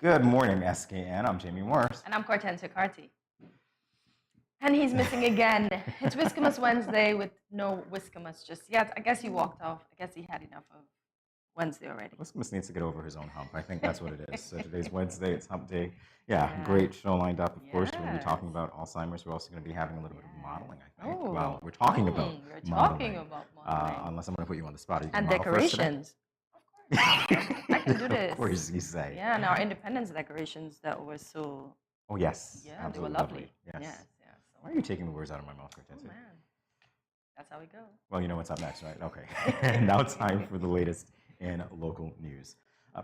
Good morning, SKN. I'm Jamie Morris. And I'm Cortensia Carty. And he's missing again. It's Whiskermas Wednesday with no Whiskermas just yet. I guess he walked off. I guess he had enough of Wednesday already. Whiskermas needs to get over his own hump. I think that's what it is. So today's Wednesday. It's hump day. Yeah, great show lined up. Of course, we're going to be talking about Alzheimer's. We're also going to be having a little bit of modeling, I think. Well, we're talking about modeling. Unless I'm going to put you on the spot. And decorations. Of course. I can do this. Of course, you say. Yeah, and our independence decorations that were so... Oh, yes. Yeah, absolutely they were lovely. Yes. So why are you taking the words out of my mouth, Cortensia? Oh, man. That's how we go. Well, you know what's up next, right? Okay. Now it's time for the latest in local news.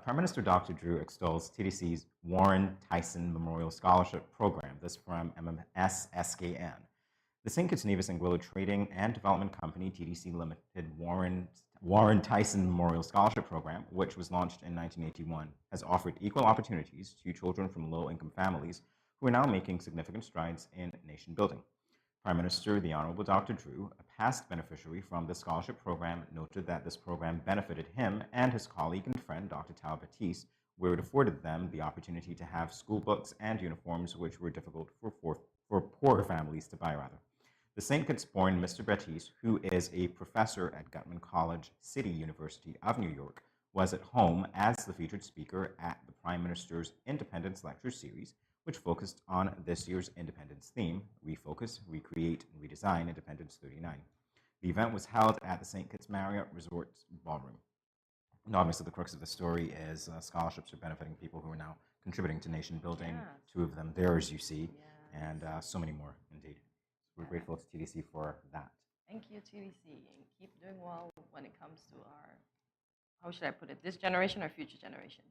Prime Minister Dr. Drew extols TDC's Warren Tyson Memorial Scholarship Program. This from MMS SKN. The St. Kitts Nevis and Anguilla Trading and Development Company, TDC Limited Warren Tyson Memorial Scholarship Program, which was launched in 1981, has offered equal opportunities to children from low-income families who are now making significant strides in nation building. Prime Minister the Honorable Dr. Drew, a past beneficiary from the scholarship program, noted that this program benefited him and his colleague and friend, Dr. Tal Batiste, where it afforded them the opportunity to have school books and uniforms which were difficult for poor families to buy, rather. The St. Kitts-born Mr. Batiste, who is a professor at Gutman College City University of New York, was at home as the featured speaker at the Prime Minister's Independence Lecture Series, which focused on this year's Independence theme, Refocus, Recreate, and Redesign Independence 39. The event was held at the St. Kitts Marriott Resort Ballroom. And obviously, the crux of the story is scholarships are benefiting people who are now contributing to nation building. Yeah. Two of them there, as you see, and so many more, indeed. We're grateful to TDC for that. Thank you, TDC, and keep doing well when it comes to our, how should I put it, this generation or future generation?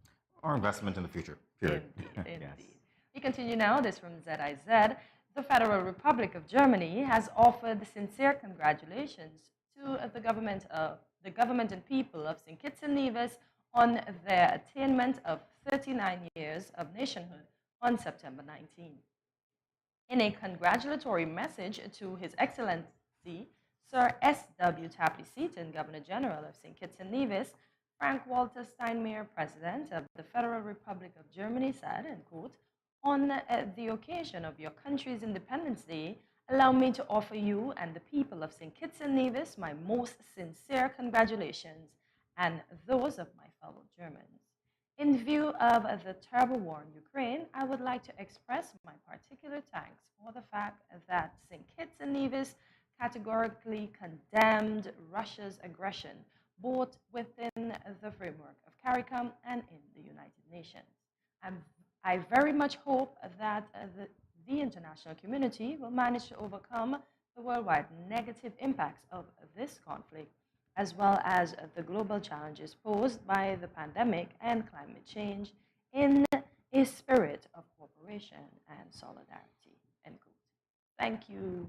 Our investment in the future, period. Indeed. Yes. We continue now, this from ZIZ. The Federal Republic of Germany has offered sincere congratulations to the government and people of St. Kitts and Nevis on their attainment of 39 years of nationhood on September 19. In a congratulatory message to His Excellency Sir S.W. Tapley Seaton, Governor General of St. Kitts and Nevis, Frank Walter Steinmeier, President of the Federal Republic of Germany, said, and quote, "On the occasion of your country's Independence Day, allow me to offer you and the people of St. Kitts and Nevis my most sincere congratulations and those of my fellow Germans. In view of the terrible war in Ukraine, I would like to express my particular thanks for the fact that St. Kitts and Nevis categorically condemned Russia's aggression, both within the framework of CARICOM and in the United Nations. I very much hope that the international community will manage to overcome the worldwide negative impacts of this conflict, as well as the global challenges posed by the pandemic and climate change in a spirit of cooperation and solidarity." End quote. Thank you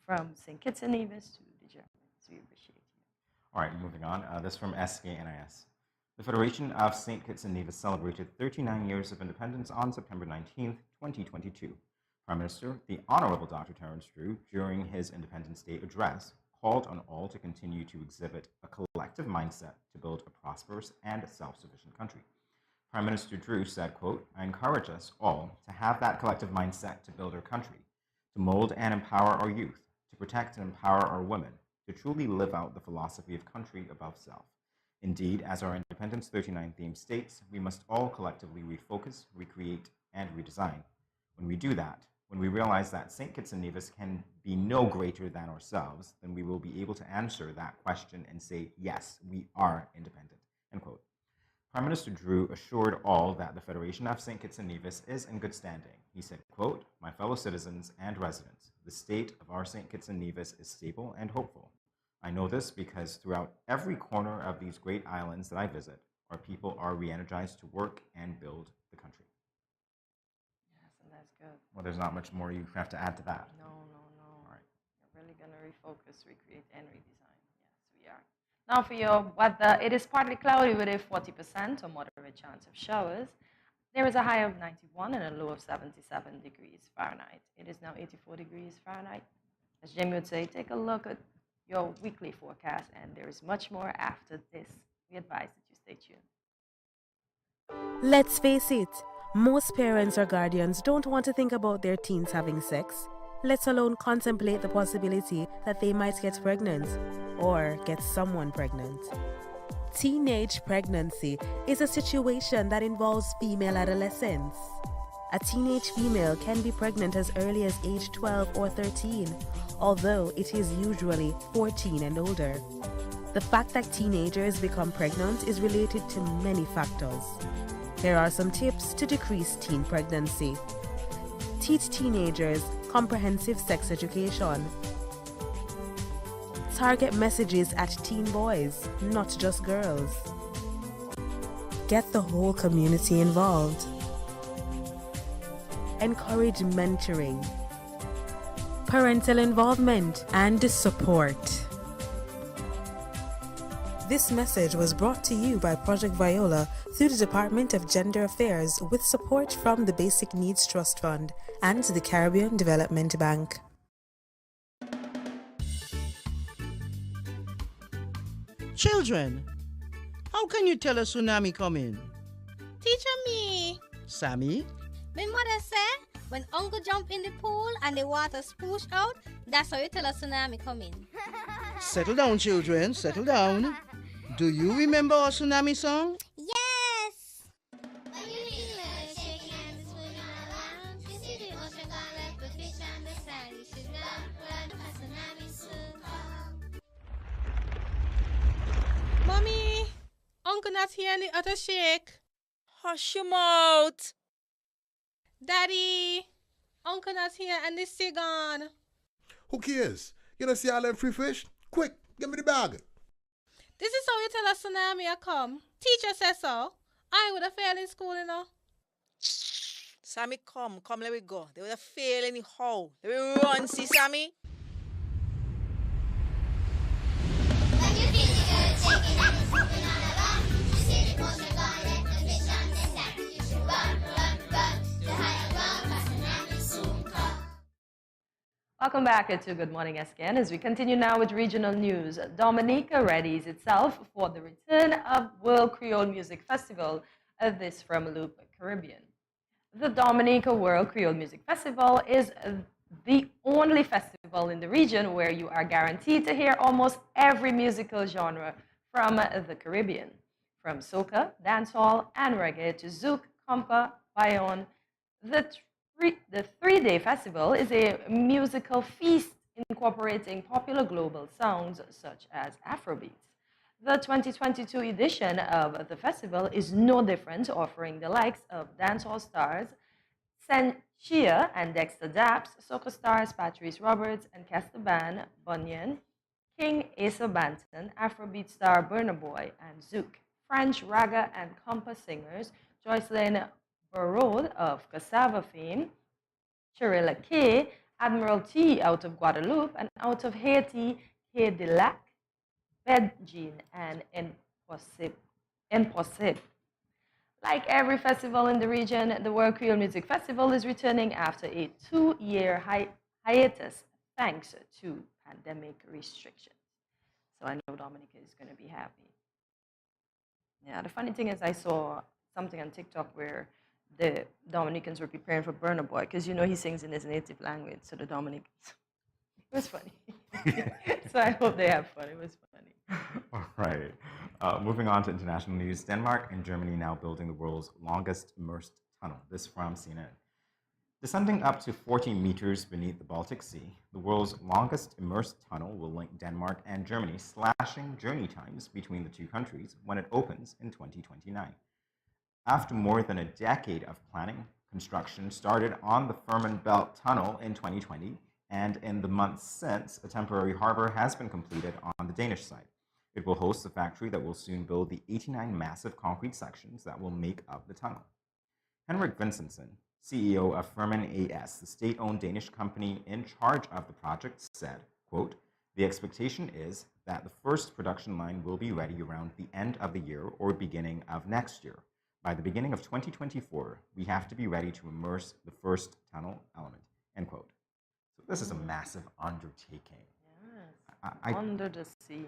from St. Kitts and Nevis to the Germans. We appreciate you. All right, moving on. This from SKNIS. The Federation of St. Kitts and Nevis celebrated 39 years of independence on September 19, 2022. Prime Minister, the Honorable Dr. Terence Drew, during his Independence Day address, called on all to continue to exhibit a collective mindset to build a prosperous and self-sufficient country. Prime Minister Drew said, quote, "I encourage us all to have that collective mindset to build our country, to mold and empower our youth, to protect and empower our women, to truly live out the philosophy of country above self. Indeed, as our Independence 39 theme states, we must all collectively refocus, recreate, and redesign. When we do that, when we realize that St. Kitts and Nevis can be no greater than ourselves, then we will be able to answer that question and say, yes, we are independent." End quote. Prime Minister Drew assured all that the Federation of St. Kitts and Nevis is in good standing. He said, quote, "My fellow citizens and residents, the state of our St. Kitts and Nevis is stable and hopeful. I know this because throughout every corner of these great islands that I visit, our people are re-energized to work and build the country." That's good. Well, there's not much more you have to add to that. No. All right. You're really going to refocus, recreate, and redesign. Yes, we are. Now for your weather, it is partly cloudy with a 40% or moderate chance of showers. There is a high of 91 and a low of 77 degrees Fahrenheit. It is now 84 degrees Fahrenheit. As Jamie would say, take a look at your weekly forecast, and there is much more after this. We advise that you stay tuned. Let's face it, most parents or guardians don't want to think about their teens having sex, let alone contemplate the possibility that they might get pregnant or get someone pregnant. Teenage pregnancy is a situation that involves female adolescents. A teenage female can be pregnant as early as age 12 or 13, although it is usually 14 and older. The fact that teenagers become pregnant is related to many factors. Here are some tips to decrease teen pregnancy. Teach teenagers comprehensive sex education. Target messages at teen boys, not just girls. Get the whole community involved. Encourage mentoring, parental involvement, and support. This message was brought to you by Project Viola through the Department of Gender Affairs with support from the Basic Needs Trust Fund and the Caribbean Development Bank. Children, how can you tell a tsunami coming? Teacher me. Sammy? My mother said when uncle jump in the pool and the water spoosh out, that's how you tell a tsunami coming. Settle down, children, settle down. Do you remember our tsunami song? Yes! When you feel it shaking and it's moving around, you see the ocean gone left the fish on the sand. You should run, a tsunami soon come. Mommy, Uncle not here and the other shake. Hush your mouth. Daddy, Uncle not here and the sea gone. Who cares? You don't see all them free fish? Quick, give me the bag. This is how you tell a tsunami I come. Teacher says so. I would have failed in school, you know. Sammy, come, let me go. They would have failed anyhow. Let me run, see Sammy. When you feel the earth shaking and it's moving all around, you see the ocean gone left the fish on the sand. You should run, to higher ground, a tsunami soon come. Welcome back to Good Morning SKN as we continue now with regional news. Dominica readies itself for the return of World Creole Music Festival, this from Loop Caribbean. The Dominica World Creole Music Festival is the only festival in the region where you are guaranteed to hear almost every musical genre from the Caribbean. From soca, dancehall, and reggae to zouk, compa, bayon, the three-day festival is a musical feast incorporating popular global sounds such as Afrobeats. The 2022 edition of the festival is no different, offering the likes of dancehall stars Senchia and Dexter Daps, soca stars Patrice Roberts and Castaban Bunyan, King Asa Banton, Afrobeat star Burna Boy and Zouk, French raga and compa singers Joycelyn Barraud of Cassava fame, Chirilla K, Admiral T out of Guadeloupe, and out of Haiti, K de Lac, Bedjean, and Impossible. Like every festival in the region, the World Creole Music Festival is returning after a 2-year hiatus thanks to pandemic restrictions. So I know Dominica is going to be happy. Yeah, the funny thing is I saw something on TikTok where the Dominicans were preparing for Burna Boy because you know he sings in his native language, so the Dominicans. It was funny. So I hope they have fun. It was funny. All right. Moving on to international news. Denmark and Germany now building the world's longest immersed tunnel. This from CNN. Descending up to 14 meters beneath the Baltic Sea, the world's longest immersed tunnel will link Denmark and Germany, slashing journey times between the two countries when it opens in 2029. After more than a decade of planning, construction started on the Fehmarn Belt Tunnel in 2020, and in the months since, a temporary harbor has been completed on the Danish side. It will host a factory that will soon build the 89 massive concrete sections that will make up the tunnel. Henrik Vincentson, CEO of Fehmarn AS, the state-owned Danish company in charge of the project, said, quote, "The expectation is that the first production line will be ready around the end of the year or beginning of next year. By the beginning of 2024, we have to be ready to immerse the first tunnel element," end quote. So this is a massive undertaking. Under the sea.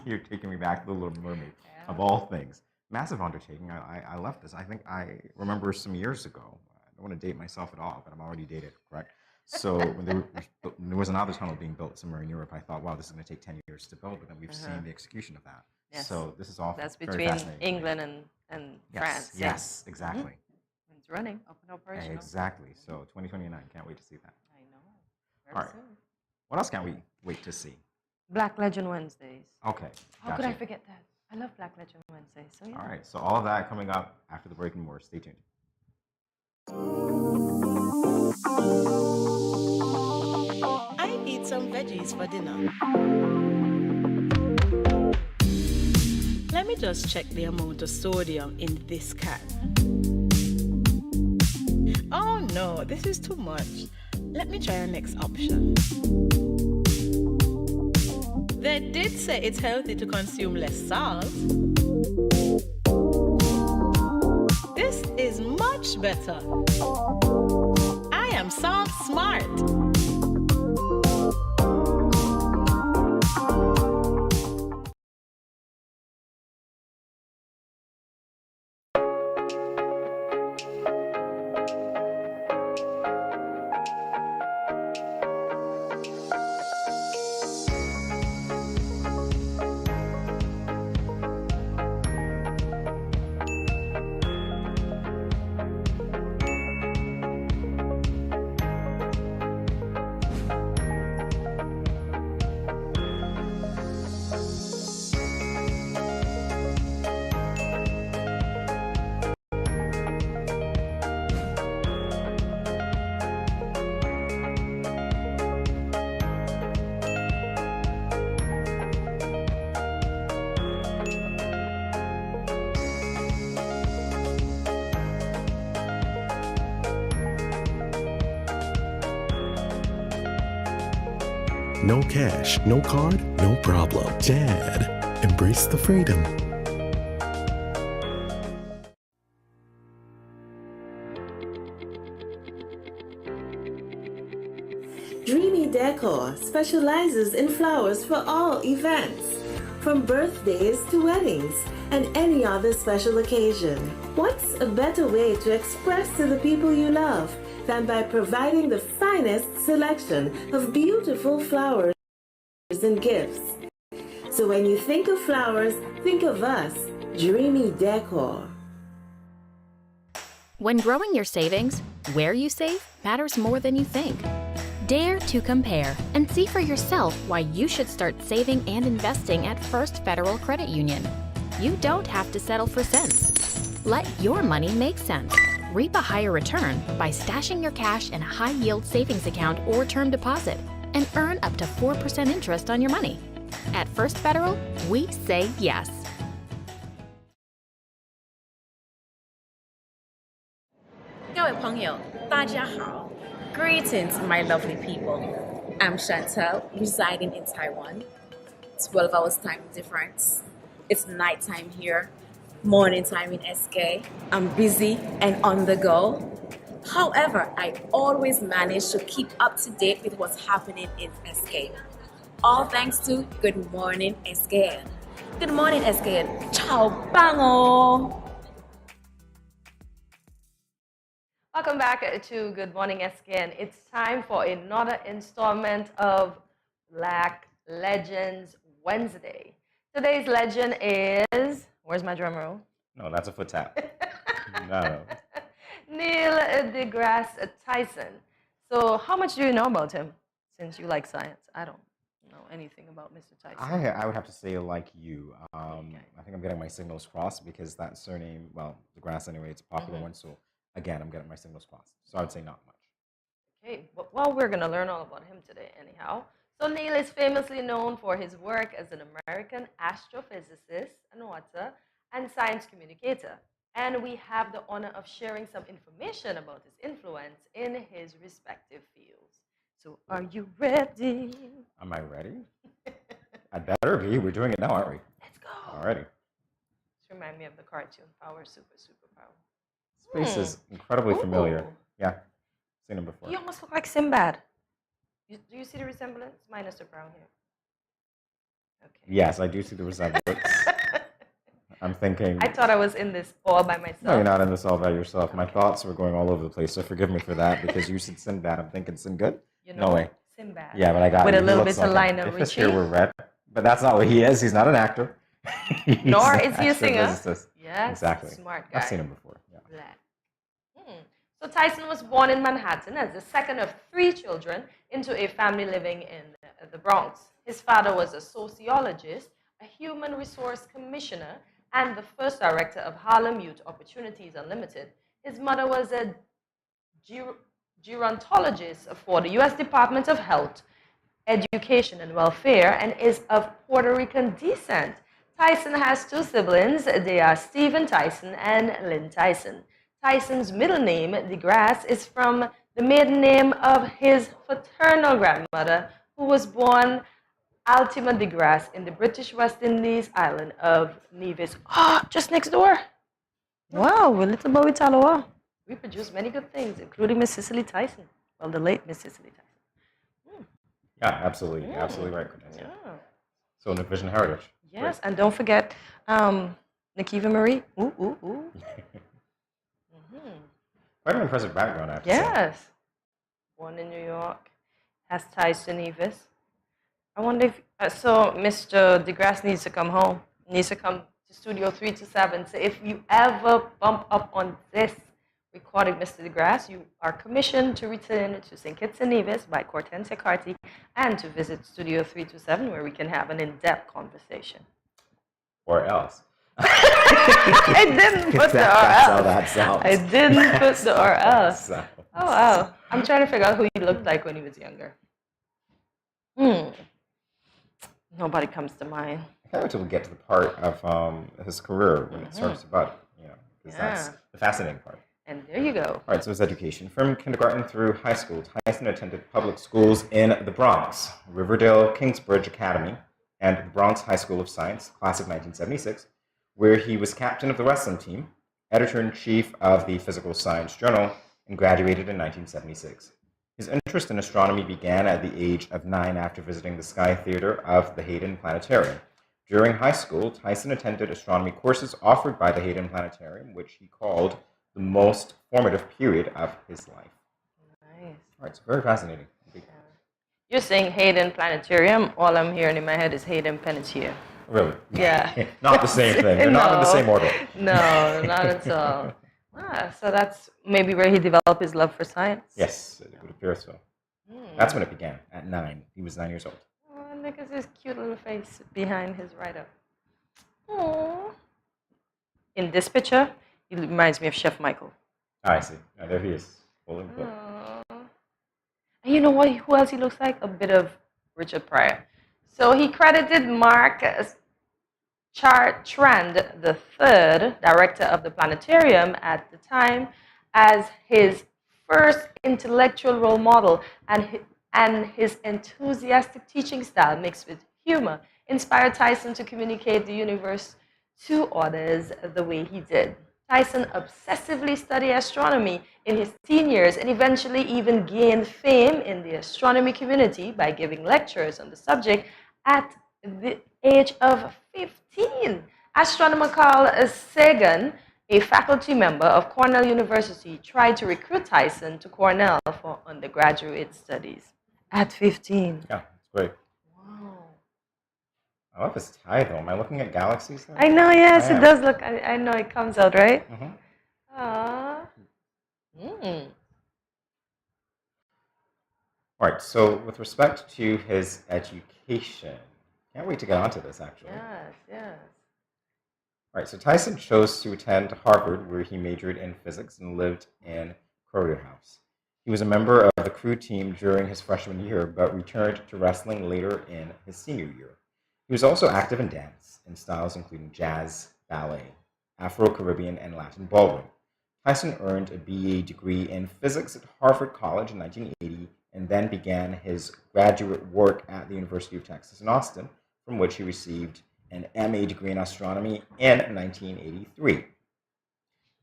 You're taking me back to the Little Mermaid, of all things. massive undertaking. I left this. I think I remember some years ago. I don't want to date myself at all, but I'm already dated, correct? So when there was another tunnel being built somewhere in Europe, I thought, wow, this is going to take 10 years to build, but then we've seen the execution of that. Yes. So this is all That's very between fascinating. to me. England and Yes, France. yes, exactly. It's running, up and operational. Exactly. So 2029, can't wait to see that. I know. Very All right. soon. What else can't we wait to see? Black Legend Wednesdays. Okay. How could I gotcha. forget that? I love Black Legend Wednesdays. So yeah. All right. So all of that coming up after the break and more. Stay tuned. I eat some veggies for dinner. Let me just check the amount of sodium in this can. Oh no, this is too much. Let me try a next option. They did say it's healthy to consume less salt. This is much better. I am salt smart. No cash, no card, no problem. Dad, embrace the freedom. Dreamy Decor specializes in flowers for all events, from birthdays to weddings and any other special occasion. What's a better way to express to the people you love than by providing the finest selection of beautiful flowers and gifts? So when you think of flowers, think of us, Dreamy Decor. When growing your savings, where you save matters more than you think. Dare to compare and see for yourself why you should start saving and investing at First Federal Credit Union. You don't have to settle for cents. Let your money make sense. Reap a higher return by stashing your cash in a high-yield savings account or term deposit and earn up to 4% interest on your money. At First Federal, we say yes. Greetings, my lovely people. I'm Chantel, residing in Taiwan. 12 hours time difference. It's nighttime here, morning time in SK. I'm busy and on the go. However, I always manage to keep up to date with what's happening in SK. All thanks to Good Morning SKN. Good morning SKN. Ciao bango. Welcome back to Good Morning SKN. It's time for another installment of Black Legends Wednesday. Today's legend is, where's my drum roll? No, that's a foot tap. No. Neil deGrasse Tyson. So how much do you know about him, since you like science? I don't know anything about Mr. Tyson. I would have to say like you. I think I'm getting my signals crossed because that surname, well, deGrasse anyway, it's a popular one. So again, I'm getting my signals crossed. So I would say not much. Okay, well, we're going to learn all about him today anyhow. So Neil is famously known for his work as an American astrophysicist, an author, and science communicator. And we have the honor of sharing some information about his influence in his respective fields. So are you ready? Am I ready? I'd better be. We're doing it now, aren't we? Let's go. Alrighty. This reminds me of the cartoon Power Superpower. Space is incredibly familiar. Yeah, seen him before. You almost look like Sinbad. Do you see the resemblance? Minus the brown hair. Okay. Yes, I do see the resemblance. I'm thinking. I thought I was in this all by myself. No, you're not in this all by yourself. My thoughts were going all over the place, so forgive me for that because you said Sinbad. I'm thinking Singood. You know, No way. Sinbad. Yeah, but I got with you. a He little looks bit of like Lionel if his hair Richie. were red, but that's not what he is. He's not an actor. Nor He's is he a singer. astrophysicist. Yes, Exactly. smart guy. I've seen him before. Yeah. So Tyson was born in Manhattan as the second of 3 children into a family living in the Bronx. His father was a sociologist, a human resource commissioner, and the first director of Harlem Youth Opportunities Unlimited. His mother was a gerontologist for the U.S. Department of Health, Education and Welfare, and is of Puerto Rican descent. Tyson has 2 siblings. They are Stephen Tyson and Lynn Tyson. Tyson's middle name, DeGrasse, is from the maiden name of his paternal grandmother, who was born Altima DeGrasse in the British West Indies island of Nevis. Ah, just next door. Wow, we're little Bowie Taloa. We produce many good things, including Miss Cicely Tyson. Well, the late Miss Cicely Tyson. Yeah, absolutely. Absolutely right, Cornelia. Yeah. So, Vision Heritage. Yes, Great. and don't forget Nikiva Marie. Ooh, ooh, ooh. Quite an impressive background, I have to say. Yes. Born in New York. Has ties to Nevis. I wonder if, so Mr. DeGrasse needs to come home. Needs to come to Studio 327. So if you ever bump up on this recording, Mr. DeGrasse, you are commissioned to return to St. Kitts and Nevis by Cortensia Carty and to visit Studio 327 where we can have an in-depth conversation. Or else. I didn't put the or That's how else. that sounds. I didn't put the or else. Sounds. Oh, wow. I'm trying to figure out who he looked like when he was younger. Nobody comes to mind. I can't wait till we get to the part of his career when it starts about, because that's the fascinating part. And there you go. All right, so his education. From kindergarten through high school, Tyson attended public schools in the Bronx, Riverdale Kingsbridge Academy, and the Bronx High School of Science, class of 1976, where he was captain of the wrestling team, editor-in-chief of the Physical Science Journal, and graduated in 1976. His interest in astronomy began at the age of 9 after visiting the Sky Theater of the Hayden Planetarium. During high school, Tyson attended astronomy courses offered by the Hayden Planetarium, which he called the most formative period of his life. Nice. All right, so very fascinating. Yeah. You're saying Hayden Planetarium. All I'm hearing in my head is Hayden Panettiere. Really? Yeah. Not the same thing. They're not in the same orbit. No, not at all. So that's maybe where he developed his love for science? Yes, it would appear so. That's when it began, at 9. He was 9 years old. Oh, and look at his cute little face behind his write-up. Aww. In this picture, he reminds me of Chef Michael. Oh, I see. Oh, there he is. Full in clip. And you know what? Who else he looks like? A bit of Richard Pryor. So he credited Mark Chartrand III, director of the planetarium at the time, as his first intellectual role model, and his enthusiastic teaching style mixed with humor inspired Tyson to communicate the universe to others the way he did. Tyson obsessively studied astronomy in his teen years and eventually even gained fame in the astronomy community by giving lectures on the subject at the age of 15. Astronomer Carl Sagan, a faculty member of Cornell University, tried to recruit Tyson to Cornell for undergraduate studies at 15. Yeah, it's great. Wow. I love his tie, though. Am I looking at galaxies there? I know, yes, it does look, I know it comes out, right? Aww. All right, so with respect to his education, can't wait to get onto this, actually. Yes, yes. All right, so Tyson chose to attend Harvard, where he majored in physics and lived in Courier House. He was a member of the crew team during his freshman year, but returned to wrestling later in his senior year. He was also active in dance, in styles including jazz, ballet, Afro-Caribbean, and Latin ballroom. Tyson earned a BA degree in physics at Harvard College in 1980, and then began his graduate work at the University of Texas in Austin, from which he received an MA degree in astronomy in 1983.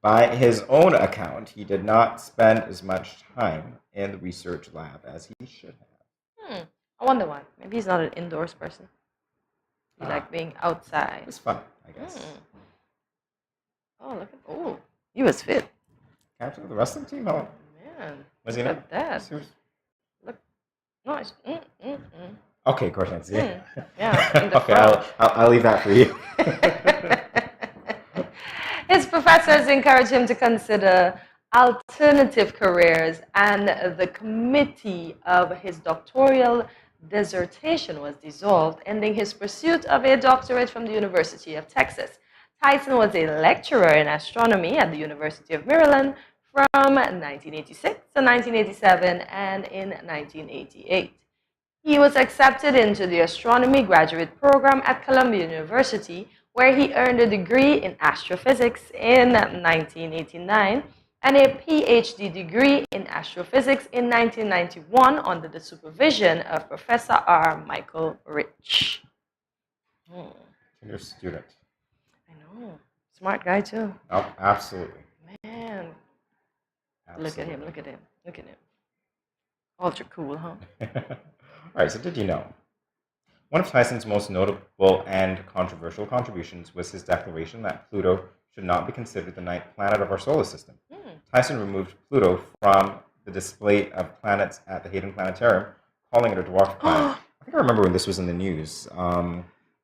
By his own account, he did not spend as much time in the research lab as he should have. I wonder why. Maybe he's not an indoors person. He liked being outside. It's fun, I guess. Oh, look at, oh, he was fit. Captain of the wrestling team? Oh, Man, was he look not? at that. Seriously? Look, nice. Okay, of course I see it. Yeah, in the Okay, front. I'll leave that for you. His professors encouraged him to consider alternative careers, and the committee of his doctoral dissertation was dissolved, ending his pursuit of a doctorate from the University of Texas. Tyson was a lecturer in astronomy at the University of Maryland from 1986 to 1987 and in 1988. He was accepted into the astronomy graduate program at Columbia University, where he earned a degree in astrophysics in 1989 and a PhD degree in astrophysics in 1991 under the supervision of Professor R. Michael Rich. Your student. I know. Smart guy, too. Oh, absolutely. Man. Absolutely. Look at him, look at him, look at him. Ultra cool, huh? All right, so did you know? One of Tyson's most notable and controversial contributions was his declaration that Pluto should not be considered the ninth planet of our solar system. Tyson removed Pluto from the display of planets at the Hayden Planetarium, calling it a dwarf planet. I think I remember when this was in the news. A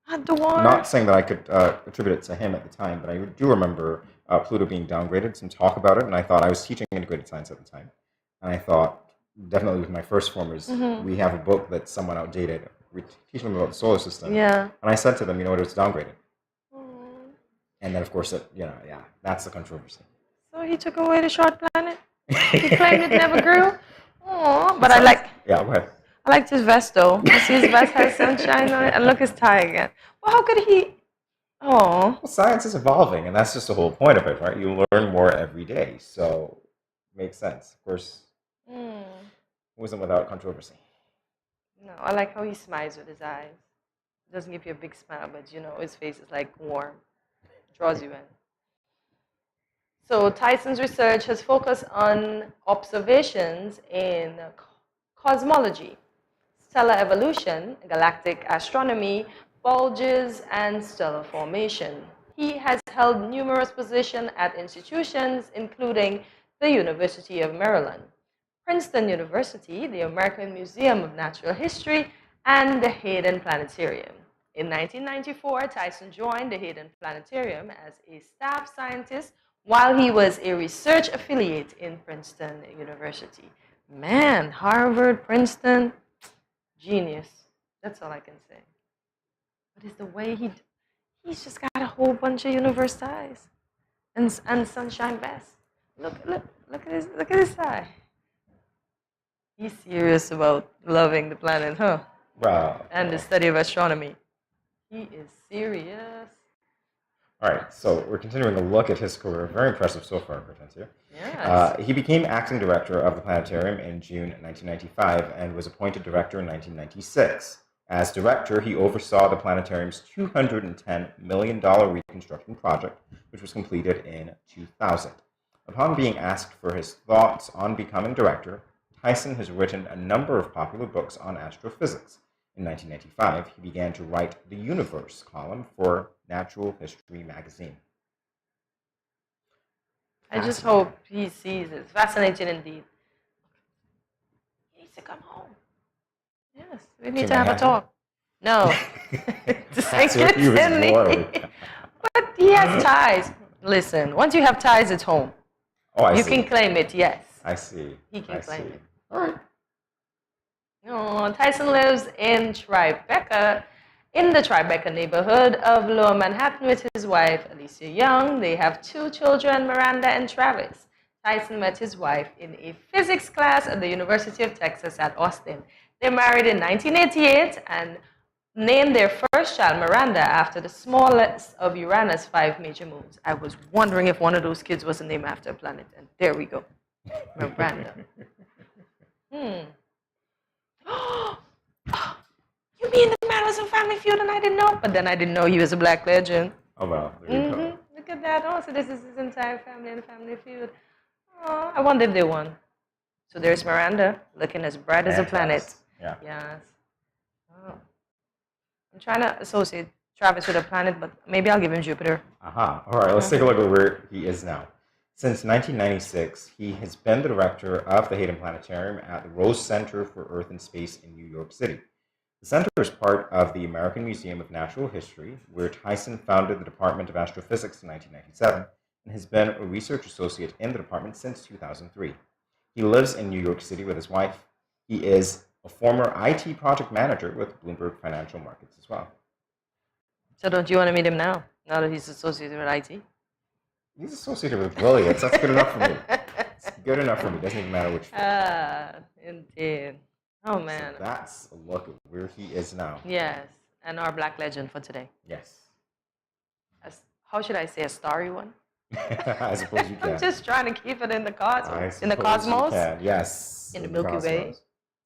dwarf? Not saying that I could attribute it to him at the time, but I do remember Pluto being downgraded, some talk about it, and I thought I was teaching integrated science at the time. And I thought, definitely with my first formers, we have a book that's somewhat outdated. We're teaching them about the solar system. Yeah. And I said to them, you know what, it was downgraded. And then, of course, that's the controversy. So he took away the short planet? He claimed it never grew? Aww, but I like... Yeah, go ahead. I liked his vest, though. You see his vest has sunshine on it? And look, his tie again. Well, how could he... Oh. Well, science is evolving, and that's just the whole point of it, right? You learn more every day, so it makes sense. Of course, it wasn't without controversy. No, I like how he smiles with his eyes. Doesn't give you a big smile, but, you know, his face is, like, warm. Draws you in. So Tyson's research has focused on observations in cosmology, stellar evolution, galactic astronomy, bulges, and stellar formation. He has held numerous positions at institutions, including the University of Maryland, Princeton University, the American Museum of Natural History, and the Hayden Planetarium. In 1994, Tyson joined the Hayden Planetarium as a staff scientist while he was a research affiliate in Princeton University. Man, Harvard, Princeton, genius. That's all I can say. But it's the way he's just got a whole bunch of universe ties and sunshine vests. Look at his tie. He's serious about loving the planet, huh? Wow. And the study of astronomy. He is serious. All right, so we're continuing a look at his career. Very impressive so far, Hortensia. Yes. He became acting director of the planetarium in June 1995 and was appointed director in 1996. As director, he oversaw the planetarium's $210 million reconstruction project, which was completed in 2000. Upon being asked for his thoughts on becoming director, Tyson has written a number of popular books on astrophysics. In 1995, he began to write the Universe column for Natural History magazine. I just hope he sees it. Fascinating indeed. He needs to come home. Yes, we need to have a talk. No. That's what he was worried. But he has ties. Listen, once you have ties, it's home. Oh, I see. You can claim it, yes. I see. He can claim it. All right. Oh, Tyson lives in Tribeca, in the Tribeca neighborhood of Lower Manhattan with his wife, Alicia Young. They have 2 children, Miranda and Travis. Tyson met his wife in a physics class at the University of Texas at Austin. They married in 1988 and named their first child Miranda after the smallest of Uranus' 5 major moons. I was wondering if one of those kids was named after a planet, and there we go. Miranda. You mean the man was in Family Feud and I didn't know? But then I didn't know he was a black legend. Oh, wow. There you go. Look at that. Oh, so this is his entire family in Family Feud. Oh, I wonder if they won. So there's Miranda, looking as bright as a planet. Yeah. Yes. Oh. I'm trying Travis with a planet, but maybe I'll give him Jupiter. Aha. All right, let's take a look at where he is now. Since 1996, he has been the director of the Hayden Planetarium at the Rose Center for Earth and Space in New York City. The center is part of the American Museum of Natural History, where Tyson founded the Department of Astrophysics in 1997 and has been a research associate in the department since 2003. He lives in New York City with his wife. He is a former IT project manager with Bloomberg Financial Markets as well. So don't you want to meet him now that he's associated with IT? He's associated with brilliance. That's good enough for me. It's good enough for me. Doesn't even matter which. Indeed. Oh, man. So that's a look at where he is now. Yes, and our black legend for today. Yes. How should I say, a starry one? I suppose you can. I'm just trying to keep it in the cosmos. In the cosmos? Yes. In the Milky Way.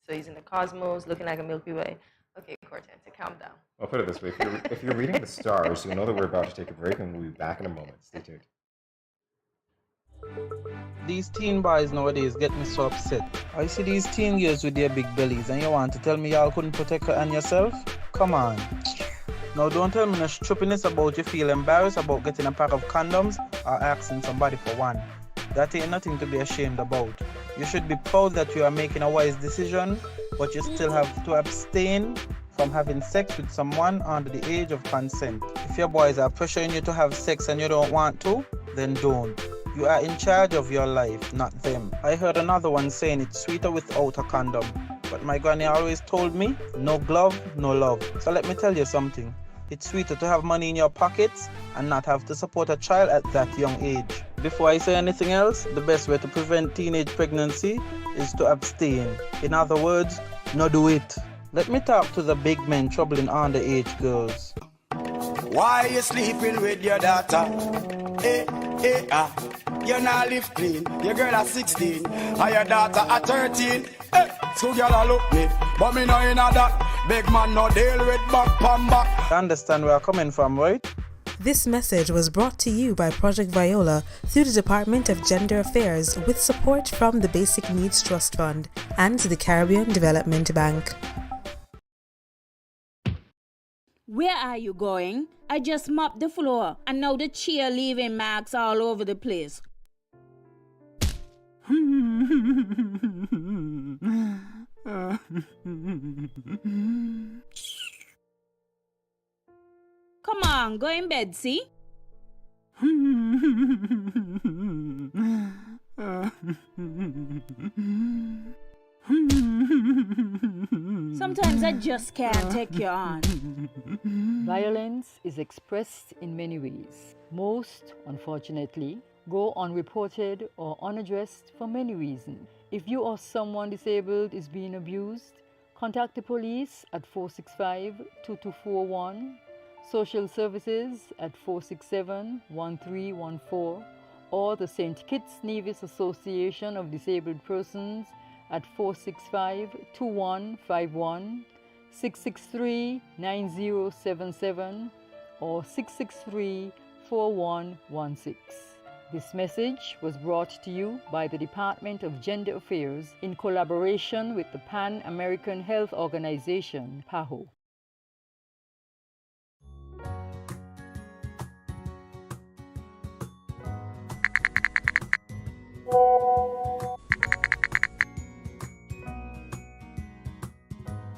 So he's in the cosmos, looking like a Milky Way. Okay, Cortez, calm down. I'll put it this way. If you're reading the stars, you'll know that we're about to take a break and we'll be back in a moment. Stay tuned. These teen boys nowadays get me so upset. I see these teen girls with their big bellies and you want to tell me y'all couldn't protect her and yourself? Come on. Now don't tell me no stupidness about you feel embarrassed about getting a pack of condoms or asking somebody for one. That ain't nothing to be ashamed about. You should be proud that you are making a wise decision, but you still have to abstain from having sex with someone under the age of consent. If your boys are pressuring you to have sex and you don't want to, then don't. You are in charge of your life, not them. I heard another one saying it's sweeter without a condom. But my granny always told me, no glove, no love. So let me tell you something. It's sweeter to have money in your pockets and not have to support a child at that young age. Before I say anything else, the best way to prevent teenage pregnancy is to abstain. In other words, no do it. Let me talk to the big men troubling underage girls. Why you sleeping with your daughter? You not live clean. Your girl at 16 and your daughter at 13. So girl a look me, but me know in that. Big man no deal with back pan back. You understand where I'm coming from, right? This message was brought to you by Project Viola through the Department of Gender Affairs with support from the Basic Needs Trust Fund and the Caribbean Development Bank. Where are you going? I just mopped the floor and now the chair leaving marks all over the place. Come on, go in bed, see? Sometimes I just can't take you on. Violence is expressed in many ways. Most, unfortunately, go unreported or unaddressed for many reasons. If you or someone disabled is being abused, contact the police at 465-2241, social services at 467-1314, or the St. Kitts Nevis Association of Disabled Persons at 465-2151, 663-9077, or 663-4116. This message was brought to you by the Department of Gender Affairs in collaboration with the Pan American Health Organization, PAHO.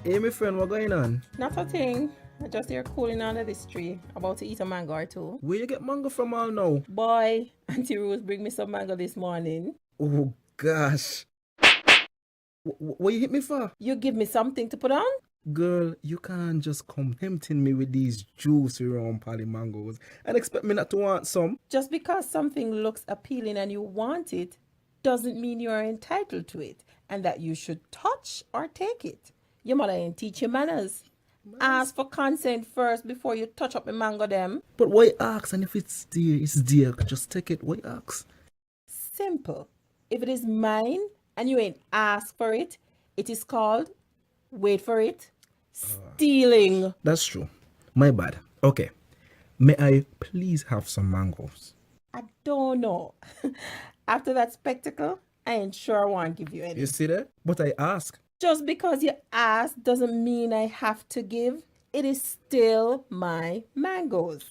Hey, my friend, what going on? Not a thing. I just here cooling under this tree, about to eat a mango or two. Where you get mango from all now? Boy, Auntie Rose bring me some mango this morning. Oh, gosh. What you hit me for? You give me something to put on? Girl, you can't just come tempting me with these juicy round pally mangoes and expect me not to want some. Just because something looks appealing and you want it, doesn't mean you are entitled to it and that you should touch or take it. Your mother ain't teach you manners. Ask for consent first before you touch up the mango them. But why ask? And if it's dear, it's dear. Just take it. Why ask? Simple. If it is mine and you ain't asked for it, it is called, wait for it, stealing. That's true. My bad. Okay. May I please have some mangoes? I don't know. After that spectacle, I ain't sure I want to give you any. You see that? But I ask. Just because you ask doesn't mean I have to give. it is still my mangoes.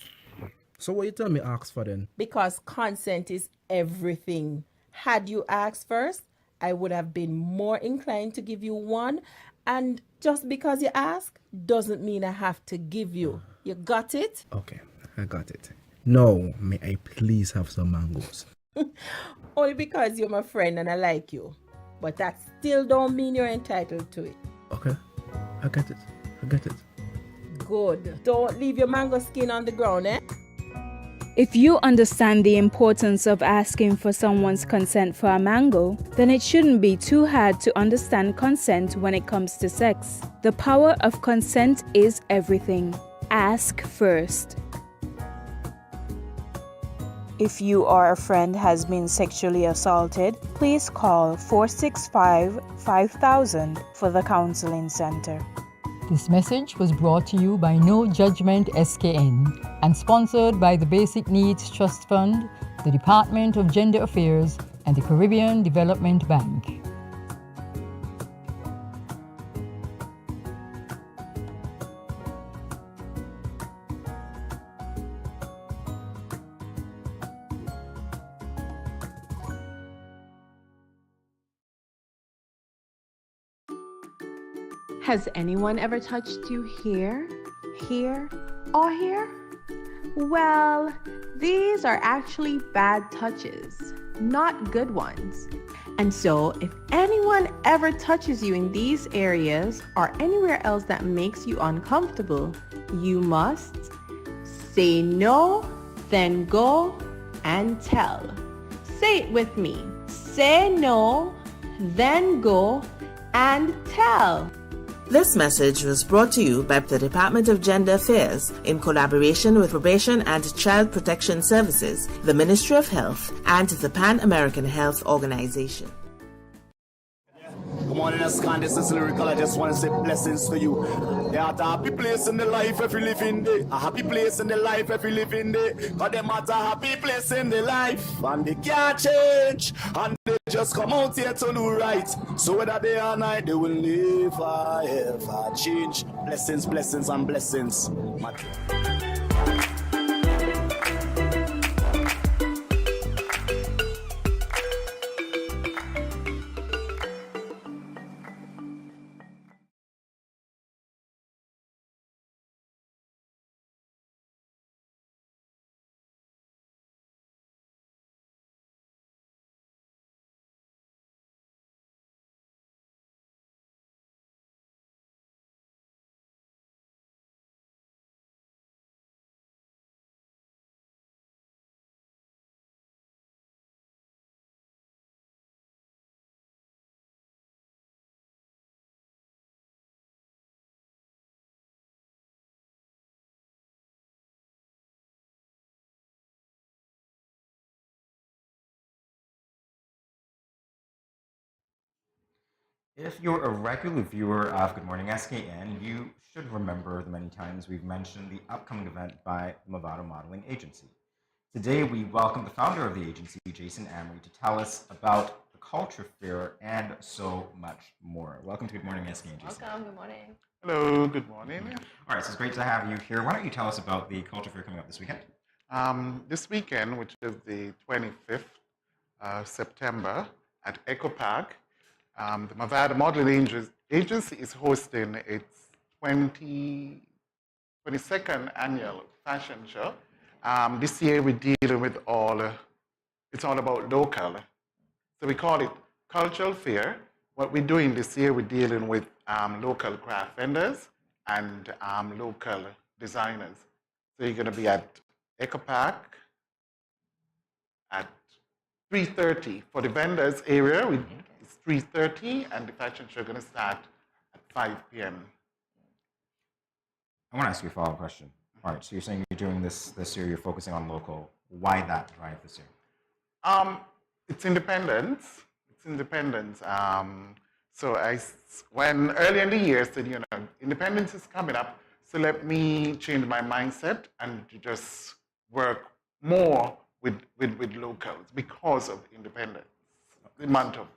So what you tell me ask for then? Because consent is everything. Had you asked first, I would have been more inclined to give you one. And just because you ask doesn't mean I have to give you. You got it? Okay, I got it. Now, may I please have some mangoes? Only because you're my friend and I like you. But that still don't mean you're entitled to it. Okay, I get it. I get it. Good. Don't leave your mango skin on the ground, eh? If you understand the importance of asking for someone's consent for a mango, then it shouldn't be too hard to understand consent when it comes to sex. The power of consent is everything. Ask first. If you or a friend has been sexually assaulted, please call 465-5000 for the counseling center. This message was brought to you by No Judgment SKN and sponsored by the Basic Needs Trust Fund, the Department of Gender Affairs, and the Caribbean Development Bank. Has anyone ever touched you here, here, or here? Well, these are actually bad touches, not good ones. And so, if anyone ever touches you in these areas or anywhere else that makes you uncomfortable, you must say no, then go and tell. Say it with me. Say no, then go and tell. This message was brought to you by the Department of Gender Affairs in collaboration with Probation and Child Protection Services, the Ministry of Health, and the Pan American Health Organization. Good morning, SKN. This is Lyrical. I just want to say blessings to you. There are a happy place in the life if you live in there. A happy place in the life if you live in there. But them at a happy place in the life. And they can't change. And they just come out here to do right. So whether day or night, they will never ever change. Blessings, blessings, and blessings. If you're a regular viewer of Good Morning SKN, you should remember the many times we've mentioned the upcoming event by Movado Modeling Agency. Today, we welcome the founder of the agency, Jason Amory, to tell us about the culture fair and so much more. Welcome to Good Morning SKN, Jason. Welcome, good morning. Hello, good morning. All right, so it's great to have you here. Why don't you tell us about the culture fair coming up this weekend? This weekend, which is the 25th September at Echo Park, the Movado Modeling Agency is hosting its 22nd annual fashion show. This year we're dealing with it's all about local. So we call it Cultural Fair. What we're doing this year, we're dealing with local craft vendors and local designers. So you're going to be at Echo Park at 3:30 for the vendors area. It's 3:30, and the fashion show is going to start at 5 p.m. I want to ask you a follow-up question. All right, so you're saying you're doing this year, you're focusing on local. Why that drive this year? It's independence. It's independence. So when earlier in the year, I said, independence is coming up, so let me change my mindset and just work more with locals because of independence. The month of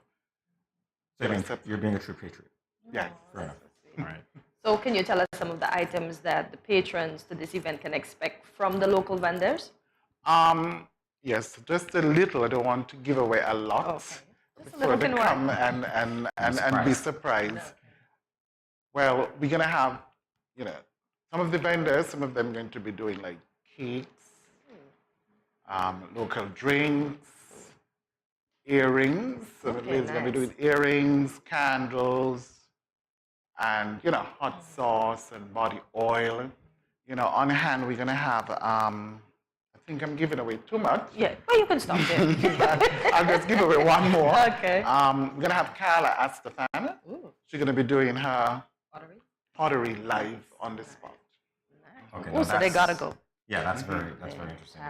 So you're being a true patriot. Yeah. Fair enough. All right. So can you tell us some of the items that the patrons to this event can expect from the local vendors? Yes, just a little. I don't want to give away a lot. Okay. Just a Before little they can come work. and be surprised. Well, we're going to have, some of the vendors, some of them going to be doing like cakes, local drinks, earrings. Some of the ladies are going to be doing earrings, candles, and, hot sauce and body oil. On hand, we're going to have, I think I'm giving away too much. Yeah, well, you can stop there. I'll just give away one more. Okay. We're going to have Carla Astafan. She's going to be doing her pottery live on the spot. Okay, Oh, so they gotta go. Yeah, that's very interesting.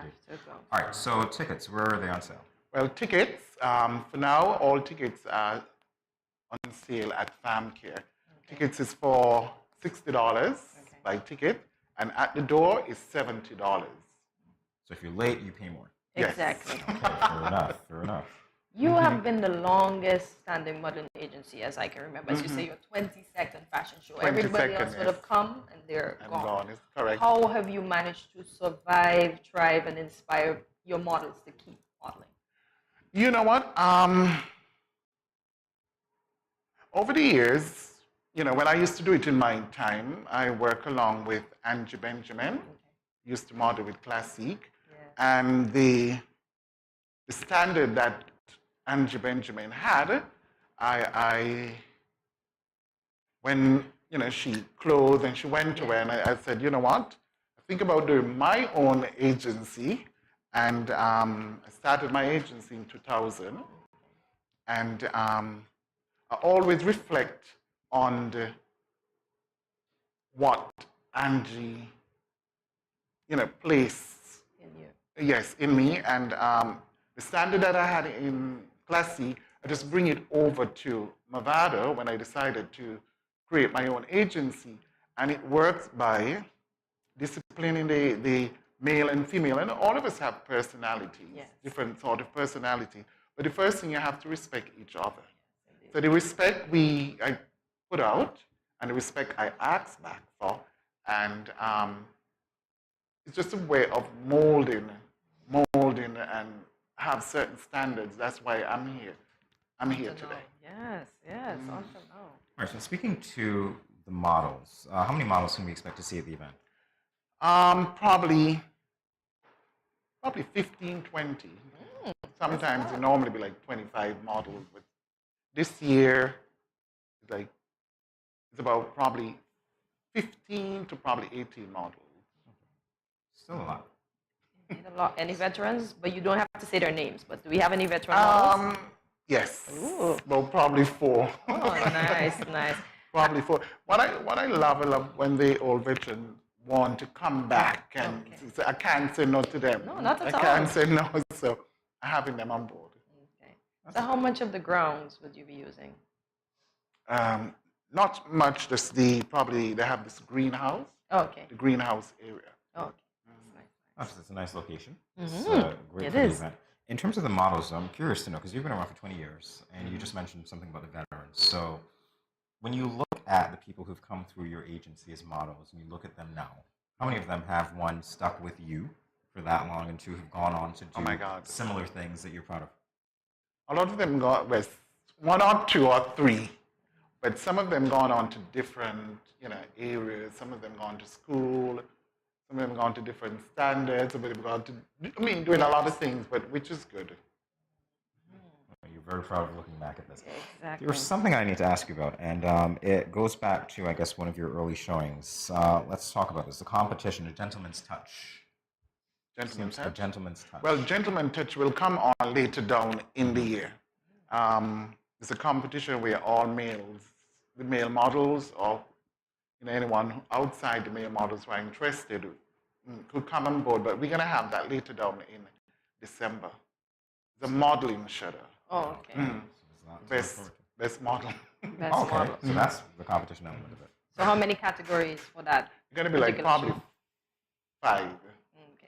All right, so tickets, where are they on sale? Well, tickets, for now, all tickets are on sale at FamCare. Tickets is for $60 by ticket, and at the door is $70. So if you're late, you pay more. Exactly. Okay, fair enough, fair enough. You have been the longest standing modeling agency, as I can remember. As you say, your 22nd fashion show. Everybody else would have come and they're gone. It's correct. How have you managed to survive, thrive, and inspire your models to keep modeling? You know what? Over the years, when I used to do it in my time, I work along with Angie Benjamin, used to model with Classique, and the standard that Angie Benjamin had, when she clothed and she went away, and I said, you know what? I think about doing my own agency, and I started my agency in 2000, and I always reflect on what Angie, placed in me, and the standard that I had in Classy, I just bring it over to Movado when I decided to create my own agency, and it works by disciplining the male and female, and all of us have personalities, different sort of personality. But the first thing, you have to respect each other. So the respect I put out, and the respect I ask back for, and it's just a way of molding and have certain standards. That's why I'm here. I'm here today. Yes, awesome. All right, so speaking to the models, how many models can we expect to see at the event? Probably 15, 20. Sometimes it normally be like 25 models, but this year it's about probably 15 to probably 18 models. Still a lot. A lot. Any veterans? But you don't have to say their names. But do we have any veteran models? Yes. Ooh. Well, probably 4. Oh, nice. Probably 4. What I love when the old veterans want to come back, and so I can't say no to them. No, not at all. I can't say no, so I'm having them on board. Okay. So how much of the grounds would you be using? Not much. Just they have this greenhouse. Okay. The greenhouse area. Okay. It's a nice location. It's great for the event. In terms of the models, I'm curious to know, because you've been around for 20 years, and you just mentioned something about the veterans. So when you look at the people who've come through your agency as models, and you look at them now, how many of them have, one, stuck with you for that long, and 2, have gone on to do similar things that you're proud of? A lot of them got, 1 or 2 or 3, but some of them gone on to different areas. Some of them gone to school. Some of them gone to different standards. Some of them gone to, doing a lot of things, but which is good. You're very proud of looking back at this. Exactly. There's something I need to ask you about, and it goes back to, I guess, one of your early showings. Let's talk about this. The competition, a gentleman's touch. Gentleman's touch? A gentleman's touch. Well, gentleman's touch will come on later down in the year. It's a competition where all males, the male models, or anyone outside the male models who are interested could come on board, but we're going to have that later down in December. The modeling shadow. Oh, okay. Best model. Best model. So that's the competition element of it. So how many categories for that? It's going to be like probably 5. Okay.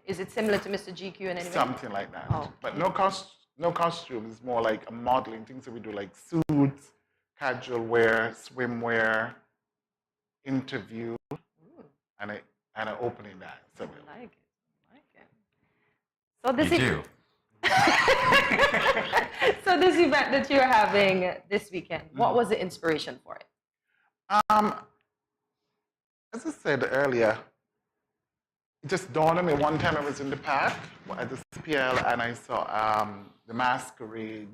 Is it similar to Mr. GQ in any way? Something like that. Oh, okay. But no costumes. It's more like a modeling, things that we do like suits, casual wear, swimwear, interview and an opening dance. So I like it. So this You do. So this event that you're having this weekend, what was the inspiration for it? As I said earlier, it just dawned on me one time I was in the park at the CPL and I saw the masquerades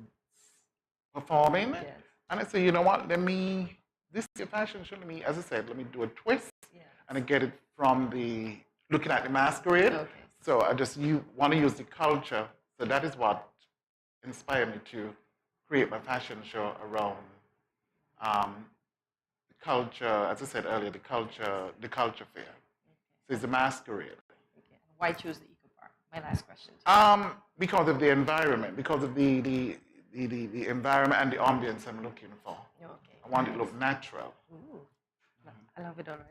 performing. Yes. And I said, you know what, this is a fashion show, as I said, let me do a twist and I get it from looking at the masquerade. Okay. So I just want to use the culture. So that is what inspired me to create my fashion show around the culture, as I said earlier, the culture fair. So it's a masquerade. Okay. Why choose the Eco Park? My last question. Because of the environment, because of the environment and the ambience I'm looking for. Okay. I want it to look natural. Ooh. I love it already.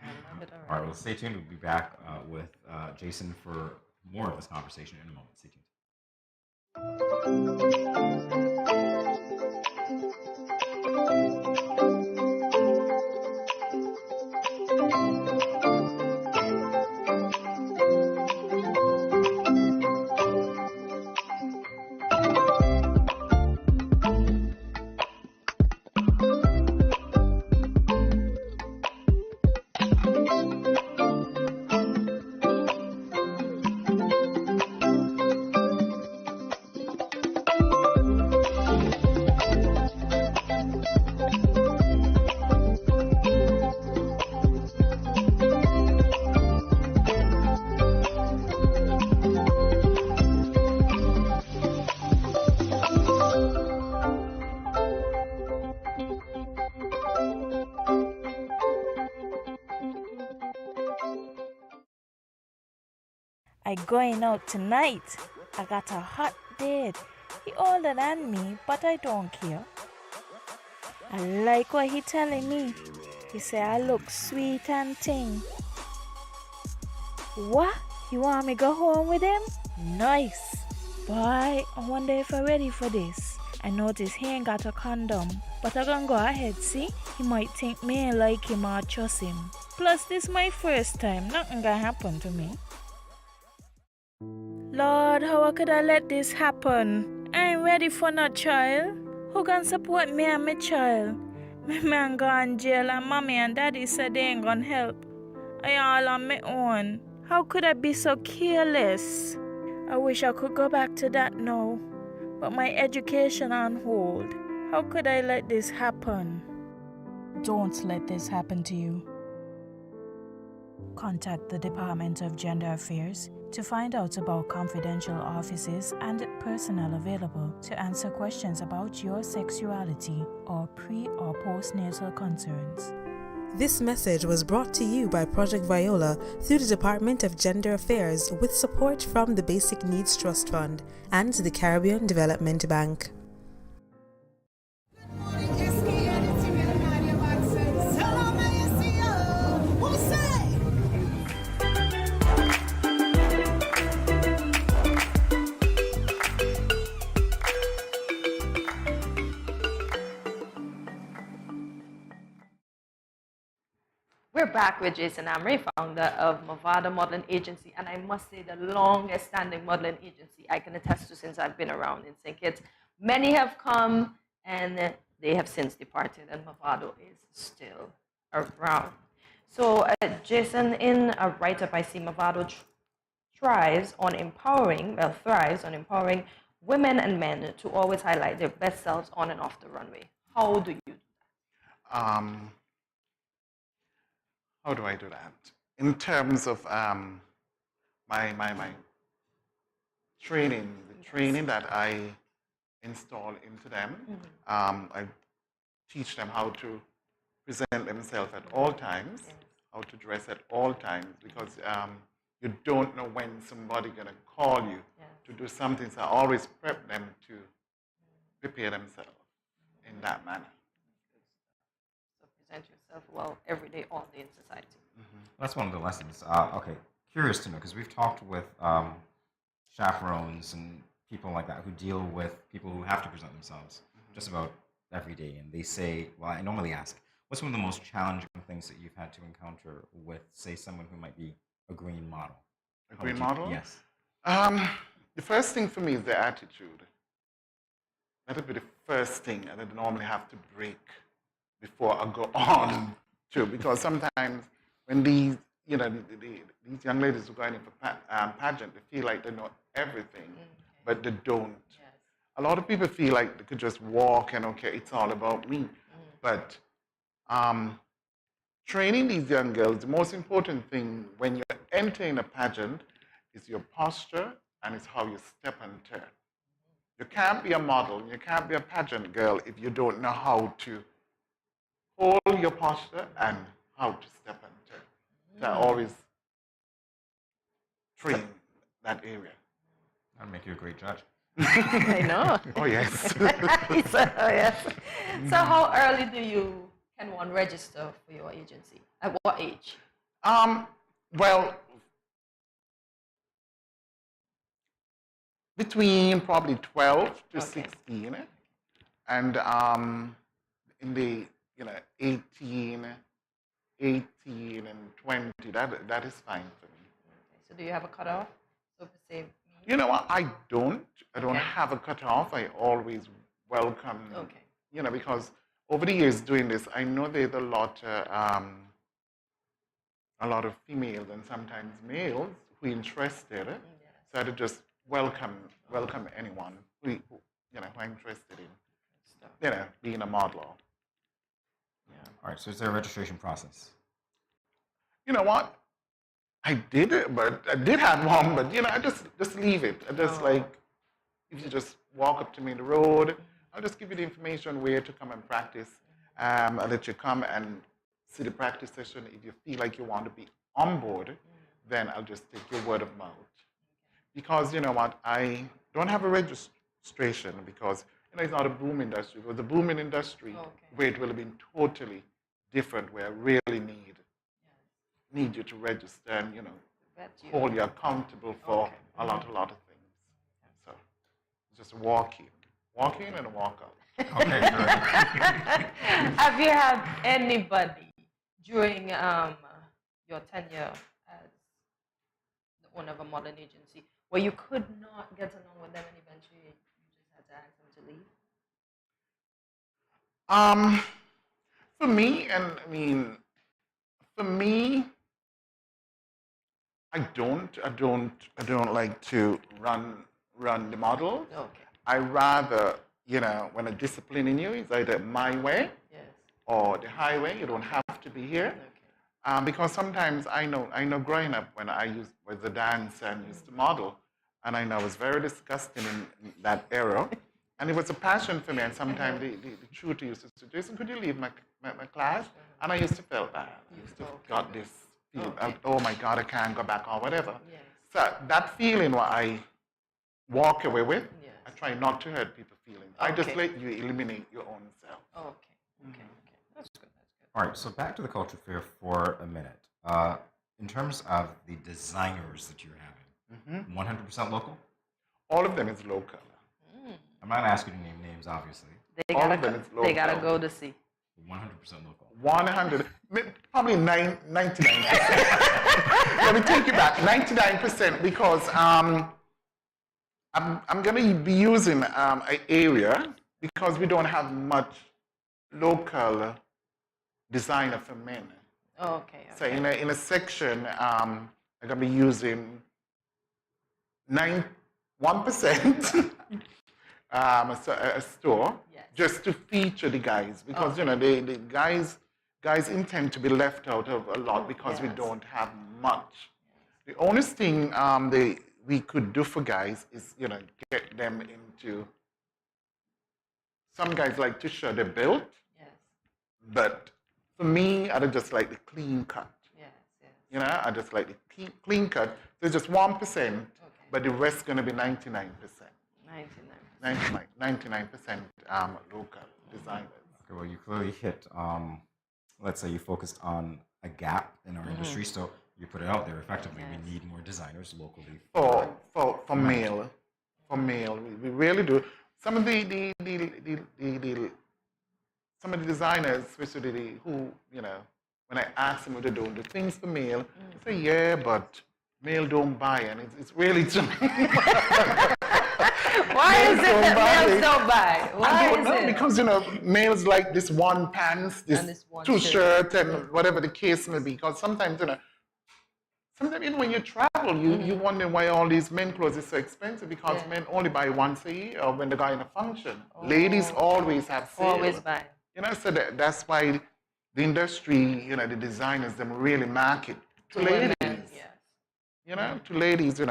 I love it already. All right, well, stay tuned. We'll be back with Jason for more of this conversation in a moment. Stay tuned. I going out tonight. I got a hot date. He older than me, but I don't care. I like what he telling me. He say I look sweet and ting. What? You want me go home with him? Nice. Boy, I wonder if I'm ready for this. I notice he ain't got a condom, but I gonna go ahead, see? He might think me ain't like him or trust him. Plus, this my first time. Nothing gonna happen to me. Lord, how could I let this happen? I ain't ready for no child. Who can support me and my child? My man gone jail and mommy and daddy said they ain't gonna help. I all on my own. How could I be so careless? I wish I could go back to that now. But my education on hold. How could I let this happen? Don't let this happen to you. Contact the Department of Gender Affairs to find out about confidential offices and personnel available to answer questions about your sexuality or pre- or postnatal concerns. This message was brought to you by Project Viola through the Department of Gender Affairs with support from the Basic Needs Trust Fund and the Caribbean Development Bank. We're back with Jason Amri, founder of Movado Modeling Agency, and I must say the longest standing modeling agency I can attest to since I've been around in St. Kitts. Many have come and they have since departed, and Movado is still around. So Jason, in a write-up I see Movado thrives on empowering women and men to always highlight their best selves on and off the runway. How do you do that? How do I do that? In terms of my training, the training that I install into them, I teach them how to present themselves at all times, how to dress at all times, because you don't know when somebody's going to call you to do something. So I always prep them to prepare themselves in that manner. Present yourself well every day, all day in society. That's one of the lessons. Okay, curious to know, because we've talked with chaperones and people like that who deal with people who have to present themselves just about every day. And they say, well, I normally ask, What's one of the most challenging things that you've had to encounter with, say, someone who might be a green model? A green model? Yes. The first thing for me is the attitude. That would be the first thing that I normally have to break before I go on to, because sometimes when these, you know, these young ladies who go in for pageant, they feel like they know everything, but they don't. Yes. A lot of people feel like they could just walk and, okay, it's all about me. But training these young girls, the most important thing when you're entering a pageant is your posture and it's how you step and turn. You can't be a model, you can't be a pageant girl if you don't know how to hold your posture and how to step and turn. So I always train that area. That'll make you a great judge. I know. Oh, yes. Oh, yes. So how early can one register for your agency? At what age? Well, between probably 12 to 16, and in the 18 and 20, that is fine for me. So do you have a cutoff? So per se, You know what? I don't have a cutoff. I always welcome. You know, because over the years doing this, I know there's a lot of females and sometimes males who are interested. So I just welcome anyone who are interested in being a model. All right. So is there a registration process? You know what? I did it, but I did have one, but I just leave it. I just like, if you just walk up to me in the road, I'll just give you the information where to come and practice. I'll let you come and see the practice session. If you feel like you want to be on board, then I'll just take your word of mouth. Because you know what, I don't have a registration because it's not a boom industry. If it was a booming industry, where it will have been totally different, where I really need you to register and hold you accountable for a lot of things. So just walk in and walk out. Okay, good. Have you had anybody during your tenure as the owner of a modeling agency where you could not get along with them and eventually you just had to ask them to leave? For me, I don't like to run the models. I rather, when I disciplining you, it's either my way or the highway. You don't have to be here. Because sometimes I know growing up when I was a dancer and used to model, and I know I was very disgusting in that era. And it was a passion for me, and sometimes the tutor used to say, Jason, could you leave my class? And I used to feel bad. I used to got this feeling, oh my God, I can't go back or whatever. So that feeling what I walk away with, I try not to hurt people's feelings. I just let you eliminate your own self. Okay. That's good. All right, so back to the culture fair for a minute. In terms of the designers that you're having, 100% local? All of them is local. I'm not asking you to name names, obviously. They gotta go to see. 100% local. 100, probably 99%. Let me take you back, 99%, because I'm going to be using an area because we don't have much local designer for men. So in a section, I'm going to be using 1%. A store just to feature the guys because the guys intend to be left out of a lot because we don't have much. The only thing we could do for guys is get them into. Some guys like to show their build, but for me, I just like the clean cut. I just like the clean cut. So it's just 1%, but the rest is going to be 99%. 99% local designers. Okay, well, you clearly hit, let's say you focused on a gap in our industry, so you put it out there effectively. We need more designers locally. For male, we really do. Some of the some of the designers, especially who, when I ask them what they're doing, the things for male, they say, yeah, but male don't buy. And it's really to me. Why is it that males don't buy? Why I don't is know, it? because, males like this one pants, this two shirt, and whatever the case may be. Because sometimes, when you travel, you wonder why all these men clothes is so expensive, because men only buy once a year or when they go in a function. Ladies always have sale. Always buy. So that's why the industry, the designers, them really market to women, ladies. To ladies, you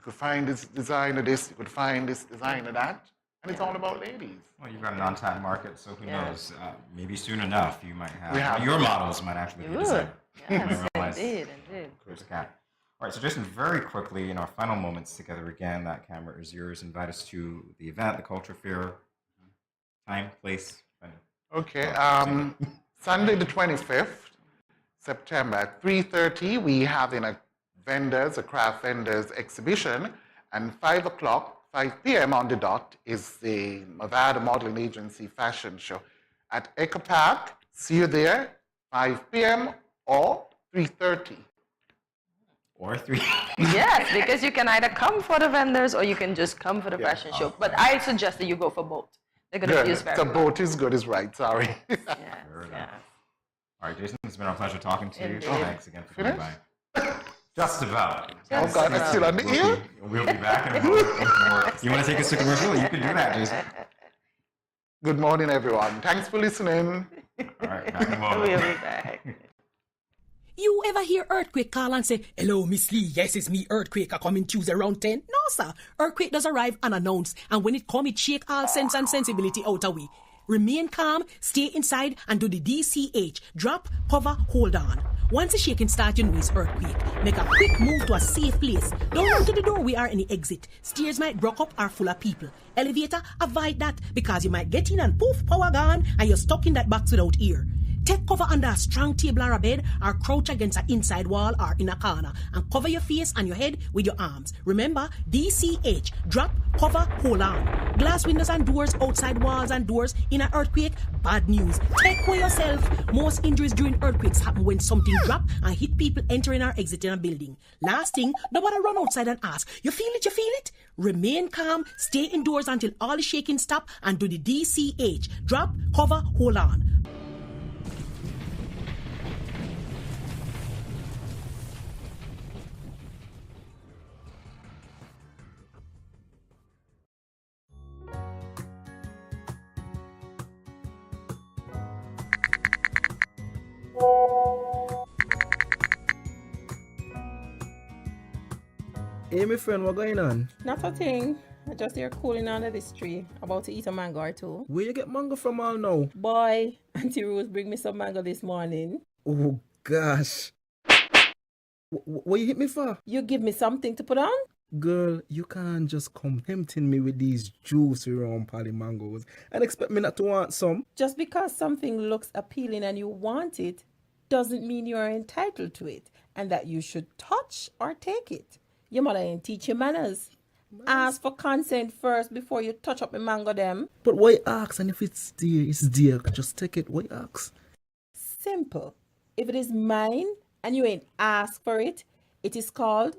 could find this designer this, you could find this designer that, and it's all about ladies. Well, you've got an on-tap market, so who knows? Maybe soon enough you might have your models might actually be designed. Yes, indeed. Close cat. All right, so Jason, very quickly, in our final moments together again, that camera is yours. Invite us to the event, the culture fair, time, place, venue. Okay, Sunday the 25th, September at 3:30, we have a craft vendors exhibition, and 5 p.m. on the dot is the Mavada Modeling Agency fashion show at Echo Park. See you there, 5 p.m. or 3:30. Or 3. Yes, because you can either come for the vendors or you can just come for the fashion show. But I suggest that you go for both. They're going to use very the well. both is good, is right, sorry. All right, Jason, it's been our pleasure talking to you. Indeed. Thanks again for coming by. Just about. Oh God, it's still on the ear? We'll be back in a moment with more. You want to take us to commercial? You can do that, Jason. Good morning, everyone. Thanks for listening. All right, back in a moment. We'll be back. You ever hear Earthquake call and say, hello, Miss Lee, yes, it's me, Earthquake, I coming Tuesday around 10? No, sir. Earthquake does arrive unannounced, and when it come, it shake all sense and sensibility out of we. Remain calm, stay inside, and do the DCH. Drop, cover, hold on. Once the shaking starts, you know it's earthquake. Make a quick move to a safe place. Don't run to the door, we are in the exit. Stairs might block up or full of people. Elevator, avoid that, because you might get in and poof, power gone, and you're stuck in that box without ear. Take cover under a strong table or a bed, or crouch against an inside wall or in a corner, and cover your face and your head with your arms. Remember, DCH, drop, cover, hold on. Glass windows and doors, outside walls and doors in an earthquake, bad news. Take care yourself. Most injuries during earthquakes happen when something drop and hit people entering or exiting a building. Last thing, nobody run outside and ask, you feel it, you feel it? Remain calm, stay indoors until all the shaking stop, and do the DCH, drop, cover, hold on. Hey, my friend, what going on? Not a thing. I just here cooling under this tree, about to eat a mango or two. Where you get mango from all now? Boy, Auntie Rose bring me some mango this morning. Oh, gosh. What you hit me for? You give me something to put on? Girl, you can't just come tempting me with these juicy round pally mangoes and expect me not to want some. Just because something looks appealing and you want it, doesn't mean you are entitled to it and that you should touch or take it. Your mother ain't teach you manners. Ask for consent first before you touch up the mango them. But why ask? And if it's dear, it's dear. Just take it. Why ask? Simple. If it is mine and you ain't asked for it, it is called,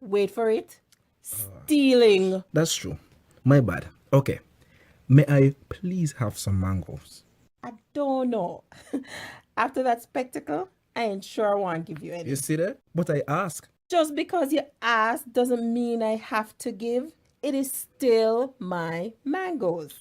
wait for it, stealing. That's true. My bad. Okay. May I please have some mangoes? I don't know. After that spectacle, I ain't sure I want to give you any. You see that? But I ask. Just because you ask doesn't mean I have to give. It is still my mangoes.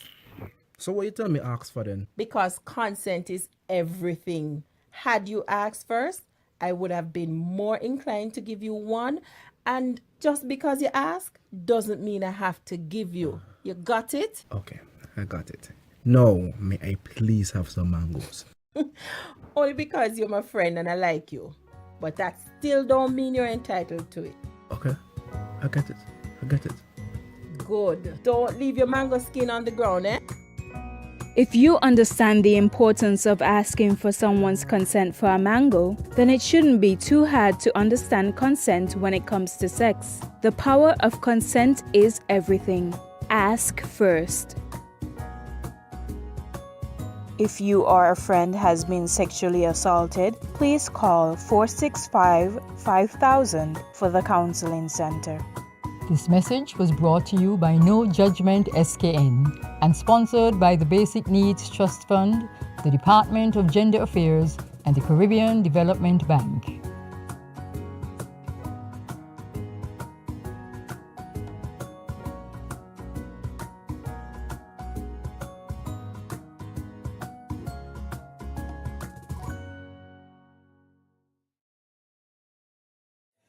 So what you tell me ask for then? Because consent is everything. Had you asked first, I would have been more inclined to give you one. And just because you ask doesn't mean I have to give you. You got it? Okay, I got it. Now, may I please have some mangoes? Only because you're my friend and I like you. But that still don't mean you're entitled to it. Okay, I get it. I get it. Good. Don't leave your mango skin on the ground, eh? If you understand the importance of asking for someone's consent for a mango, then it shouldn't be too hard to understand consent when it comes to sex. The power of consent is everything. Ask first. If you or a friend has been sexually assaulted, please call 465 5000 for the Counseling Center. This message was brought to you by No Judgment SKN and sponsored by the Basic Needs Trust Fund, the Department of Gender Affairs, and the Caribbean Development Bank.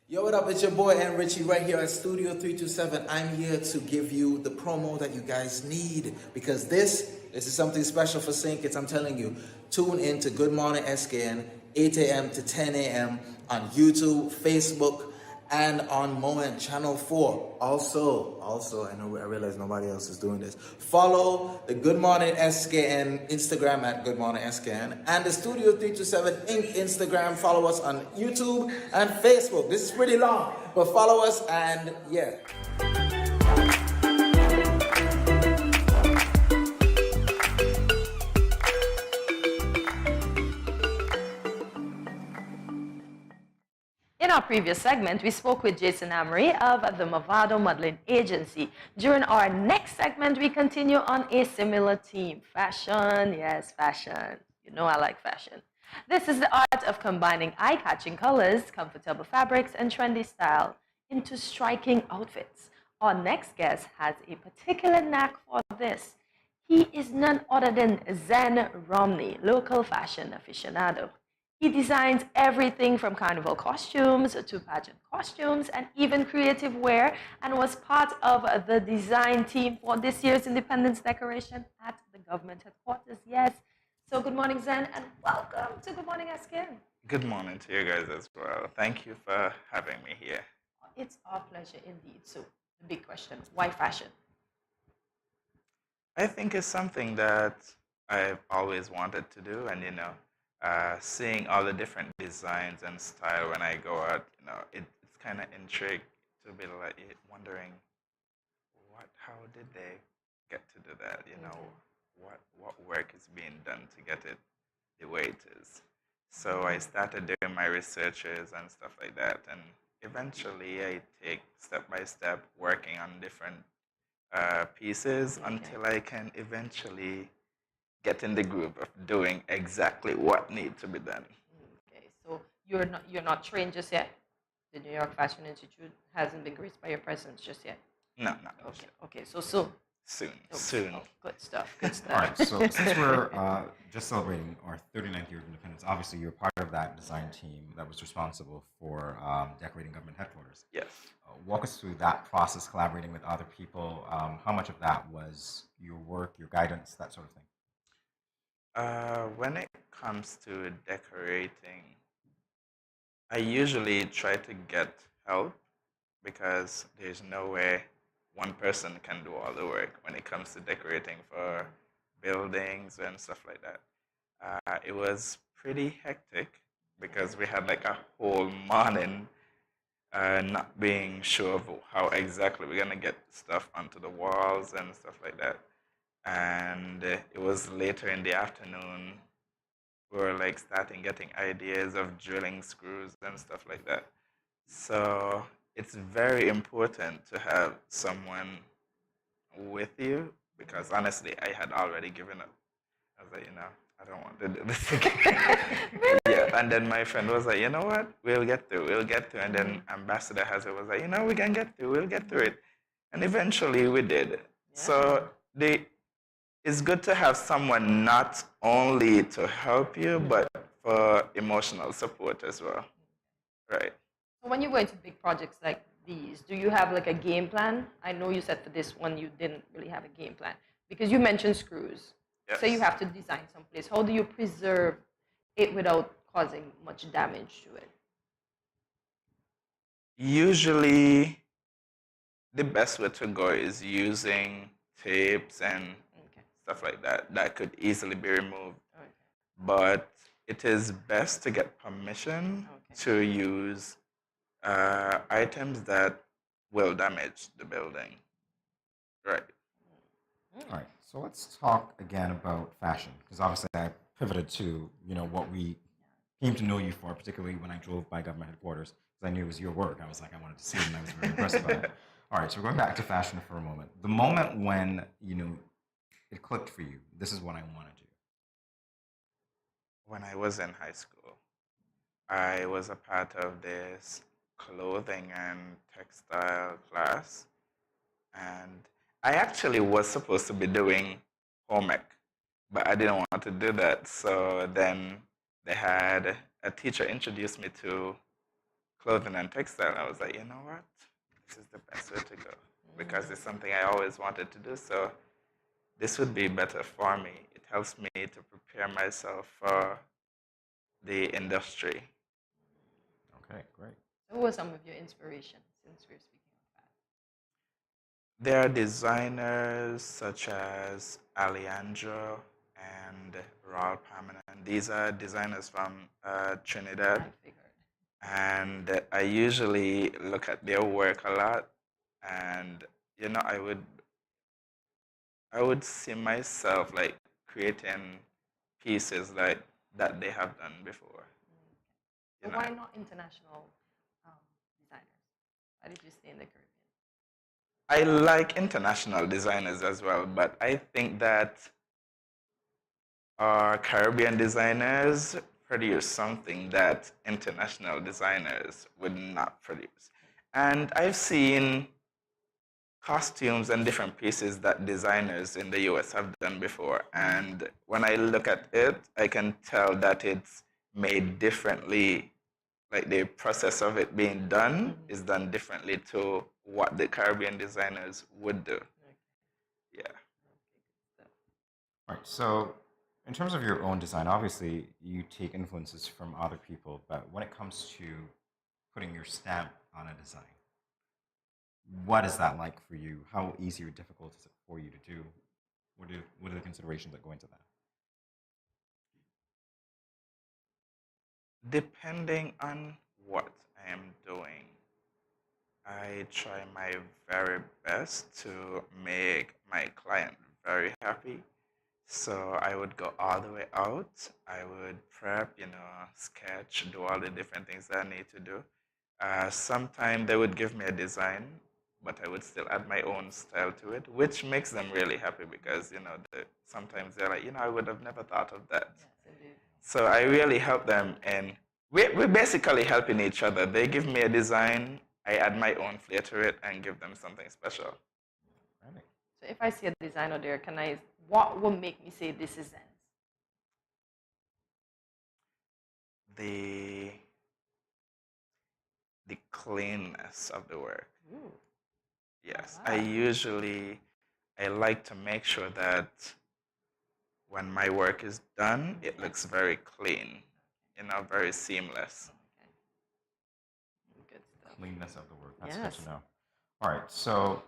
Yo, what up? It's your boy N Richie right here at Studio 327. I'm here to give you the promo that you guys need because this is something special for St. Kitts. I'm telling you, tune in to Good Morning SKN, 8 a.m. to 10 a.m. on YouTube, Facebook, and on Moen Channel 4. Also, I realize nobody else is doing this. Follow the Good Morning SKN Instagram at Good Morning SKN and the Studio 327 Inc. Instagram. Follow us on YouTube and Facebook. This is pretty long, but follow us and yeah. In our previous segment, we spoke with Jason Amory of the Movado Modeling Agency. During our next segment, we continue on a similar theme. Fashion, yes, fashion. You know I like fashion. This is the art of combining eye-catching colors, comfortable fabrics, and trendy style into striking outfits. Our next guest has a particular knack for this. He is none other than Zen Romney, local fashion aficionado. He designs everything from carnival costumes to pageant costumes and even creative wear, and was part of the design team for this year's Independence Decoration at the government headquarters. Yes. So good morning, Zen, and welcome to Good Morning SKN. Good morning to you guys as well. Thank you for having me here. It's our pleasure indeed. So the big question, why fashion? I think it's something that I've always wanted to do, and seeing all the different designs and style when I go out, it's kind of intrigued to be like wondering how did they get to do that? What work is being done to get it the way it is. So I started doing my researches and stuff like that, and eventually I take step by step working on different pieces until I can eventually get in the groove of doing exactly what needs to be done. Okay, so you're not trained just yet. The New York Fashion Institute hasn't been graced by your presence just yet. No. Okay, so soon. Soon. Oh, good stuff. Good stuff. All right, so since we're just celebrating our 39th year of independence, obviously you're part of that design team that was responsible for decorating government headquarters. Yes. Walk us through that process, collaborating with other people. How much of that was your work, your guidance, that sort of thing? When it comes to decorating, I usually try to get help because there's no way one person can do all the work when it comes to decorating for buildings and stuff like that. It was pretty hectic because we had like a whole morning not being sure of how exactly we're going to get stuff onto the walls and stuff like that. And it was later in the afternoon, we were like getting ideas of drilling screws and stuff like that. So it's very important to have someone with you because honestly, I had already given up. I was like, I don't want to do this again. Yeah, and then my friend was like, you know what? We'll get through. And then Ambassador Hazard was like, we can get through. We'll get through it. And eventually we did. Yeah. So it's good to have someone not only to help you, but for emotional support as well. Right. So when you go into big projects like these, do you have like a game plan? I know you said for this one you didn't really have a game plan because you mentioned screws. Yes. So you have to design someplace. How do you preserve it without causing much damage to it? Usually, the best way to go is using tapes and stuff like that that could easily be removed. Okay. But it is best to get permission to use items that will damage the building. Right. All right. So let's talk again about fashion, because obviously I pivoted to what we came to know you for, particularly when I drove by government headquarters, because I knew it was your work. I was like, I wanted to see it, and I was very impressed by it. All right, so we're going back to fashion for a moment. The moment when it clicked for you, this is what I want to do. When I was in high school, I was a part of this clothing and textile class, and I actually was supposed to be doing home ec, but I didn't want to do that. So then they had a teacher introduce me to clothing and textile. I was like, you know what? This is the best way to go because it's something I always wanted to do. So this would be better for me. It helps me to prepare myself for the industry. Okay, great. Who were some of your inspirations since we're speaking of that? There are designers such as Alejandro and Raul Permanent. These are designers from Trinidad. And I usually look at their work a lot, and I would see myself like creating pieces like that they have done before. So why not international designers? Why did you stay in the Caribbean? I like international designers as well, but I think that our Caribbean designers produce something that international designers would not produce. And I've seen costumes and different pieces that designers in the US have done before. And when I look at it, I can tell that it's made differently. Like the process of it being done is done differently to what the Caribbean designers would do. Yeah. All right, so in terms of your own design, obviously you take influences from other people, but when it comes to putting your stamp on a design, what is that like for you? How easy or difficult is it for you to do? What are the considerations that go into that? Depending on what I am doing, I try my very best to make my client very happy. So I would go all the way out. I would prep, sketch, do all the different things that I need to do. Sometimes they would give me a design, but I would still add my own style to it, which makes them really happy because, sometimes they're like, I would have never thought of that. So I really help them, and we're basically helping each other. They give me a design, I add my own flair to it, and give them something special. So if I see a designer there, what will make me say this is Zen's? The cleanness of the work. Ooh. Yes, Wow. I like to make sure that when my work is done, it looks very clean, very seamless. Good stuff. Cleanness of the work. That's Yes. good to know. All right, so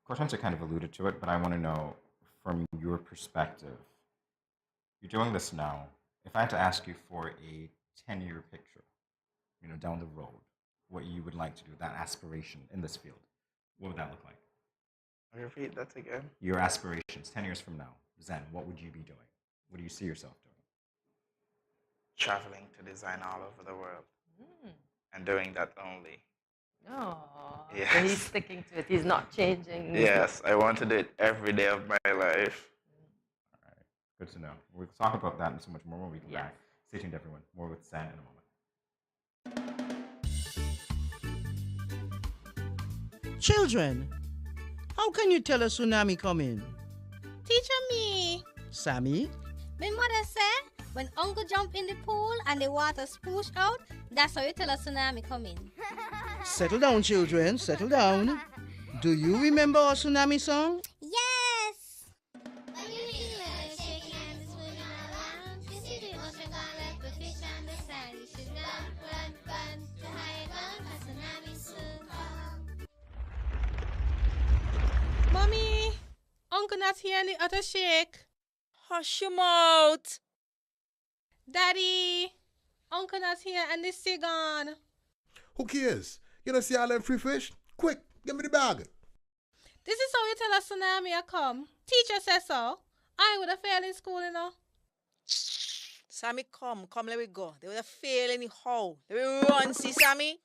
Cortenza kind of alluded to it, but I want to know from your perspective. You're doing this now. If I had to ask you for a 10-year picture, down the road, what you would like to do, that aspiration in this field, what would that look like? Repeat that again. Your aspirations, 10 years from now, Zen, what would you be doing? What do you see yourself doing? Traveling to design all over the world. And doing that only. Oh, yes. So he's sticking to it. He's not changing. Yes, I want to do it every day of my life. All right, good to know. We'll talk about that and so much more when we come back. Stay tuned, everyone. More with Zen in a moment. Children, how can you tell a tsunami coming? Teacher me. Sammy? My mother said when uncle jump in the pool and the water spoosh out, that's how you tell a tsunami coming. Settle down, children. Settle down. Do you remember our tsunami song? Yes. When you feel like shaking and swimming around, you see the ocean gone like the fish on the sand. You should run, run, the higher ground, a tsunami soon come. Mommy, uncle not here in the other shake. Hush your mouth. Daddy, uncle not here and the sea gone. Who cares? You don't see all them free fish? Quick, give me the bag. This is how you tell a tsunami a come. Teacher says so. I would have failed in school, you know. Sammy, come, let me go. They would have failed anyhow. Let me run, see Sammy.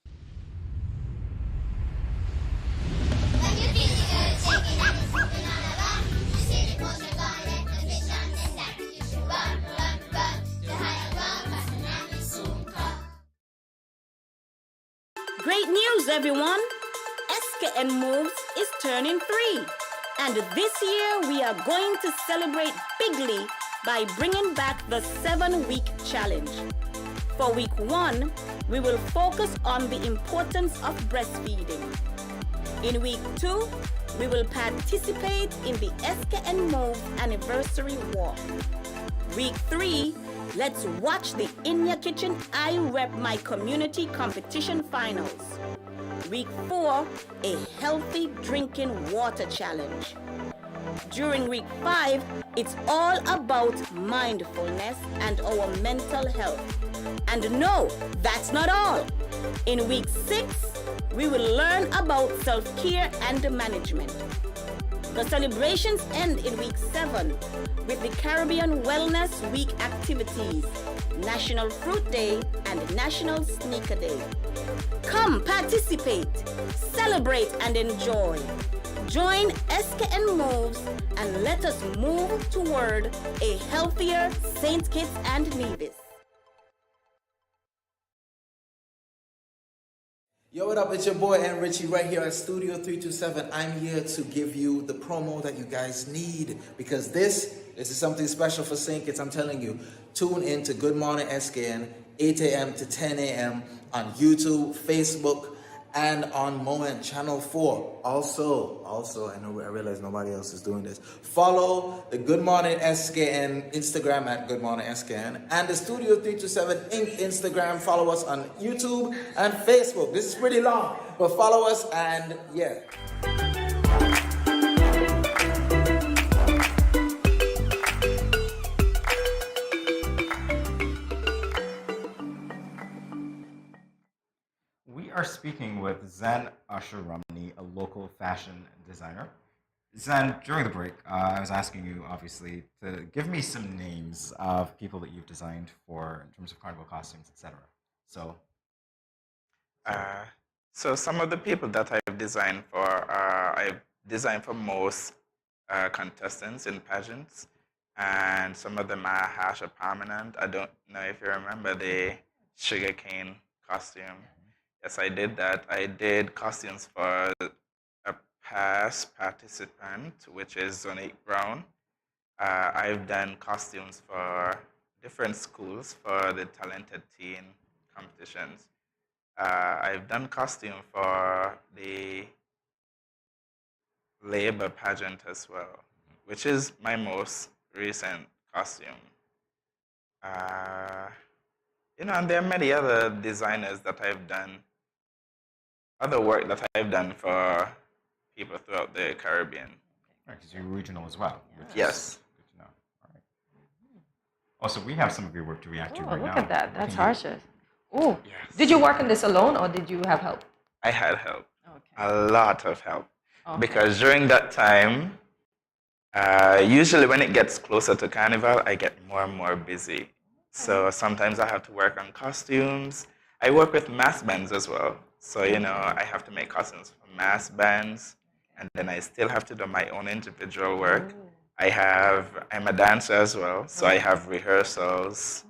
When you feel the girl shaking and it's moving all around, you see the motion going in the vision, then that you should run, run, run to higher ground, 'cause the tsunami soon come. Great news, everyone! SKN Moves is turning 3. And this year, we are going to celebrate bigly by bringing back the 7-week challenge. For week 1, we will focus on the importance of breastfeeding. In week 2, we will participate in the SKN Moves anniversary walk. Week 3, let's watch the In Your Kitchen I Rep My Community competition finals. Week 4, a healthy drinking water challenge. During week 5, it's all about mindfulness and our mental health. And no, that's not all. In week 6, we will learn about self-care and management. The celebrations end in week 7 with the Caribbean Wellness Week activities, National Fruit Day and National Sneaker Day. Come participate, celebrate and enjoy. Join SKN Moves and let us move toward a healthier St. Kitts and Nevis. Yo, what up? It's your boy and Richie right here at Studio 327. I'm here to give you the promo that you guys need because this is something special for St. Kitts. I'm telling you, tune in to Good Morning SKN, 8 a.m. to 10 a.m. on YouTube, Facebook, and on Moment Channel 4. Also, I realize nobody else is doing this. Follow the Good Morning SKN Instagram at Good Morning SKN and the Studio 327 Inc. Instagram. Follow us on YouTube and Facebook. This is pretty long, but follow us and yeah. We are speaking with Zen Usher Romney, a local fashion designer. Zen, during the break, I was asking you, obviously, to give me some names of people that you've designed for in terms of carnival costumes, etc. So some of the people that I've designed for most contestants in pageants, and some of them are hash or permanent. I don't know if you remember the sugarcane costume. Yes, I did that. I did costumes for a past participant, which is Zonique Brown. I've done costumes for different schools for the talented teen competitions. I've done costume for the labor pageant as well, which is my most recent costume. And there are many other designers that I've done, other work that I've done for people throughout the Caribbean. Right, because you're regional as well. Yes. Good to know. All right. Also, we have some of your work to react to right now. Look at that. That's harsher. Oh, yes. Did you work on this alone or did you have help? I had help. Okay. A lot of help. Okay. Because during that time, usually when it gets closer to Carnival, I get more and more busy. So sometimes I have to work on costumes. I work with mass bands as well. So, I have to make costumes for mass bands, and then I still have to do my own individual work. I'm a dancer as well, so I have rehearsals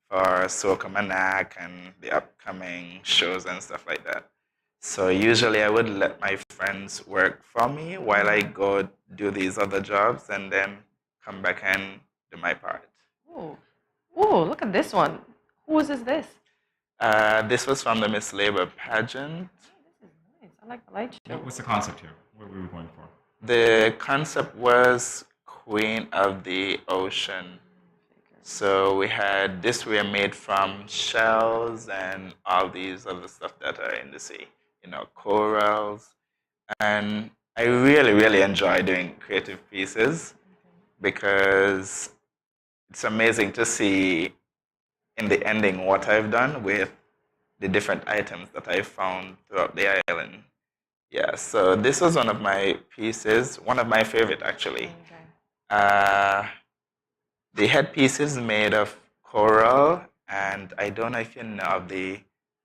for Soca Manak and the upcoming shows and stuff like that. So usually I would let my friends work for me while I go do these other jobs and then come back and do my part. Oh, look at this one. Whose is this? This was from the Miss Labor pageant. This is nice. I like the light show. What's the concept here? What were we going for? The concept was Queen of the Ocean. So we had this were made from shells and all these other stuff that are in the sea, corals. And I really, really enjoy doing creative pieces because it's amazing to see in the ending what I've done with the different items that I found throughout the island. Yeah, so this was one of my pieces, one of my favorite actually. Uh, the headpiece is made of coral, and I don't know if you know of the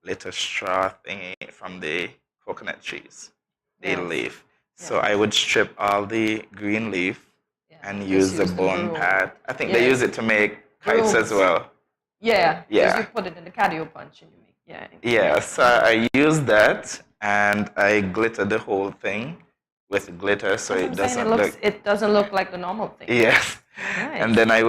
little straw thingy from the coconut trees, the Yes. leaf. So I would strip all the green leaf and Just use the use the bone broom. pad. I think they Yes. use it to make kites as Brooms. well. Yeah, because Yeah. you put it in the cardio punch and you make, Yeah, so I used that and I glittered the whole thing with glitter so That's it what I'm saying. doesn't look. It doesn't look like the normal thing. Yes. Nice. And then I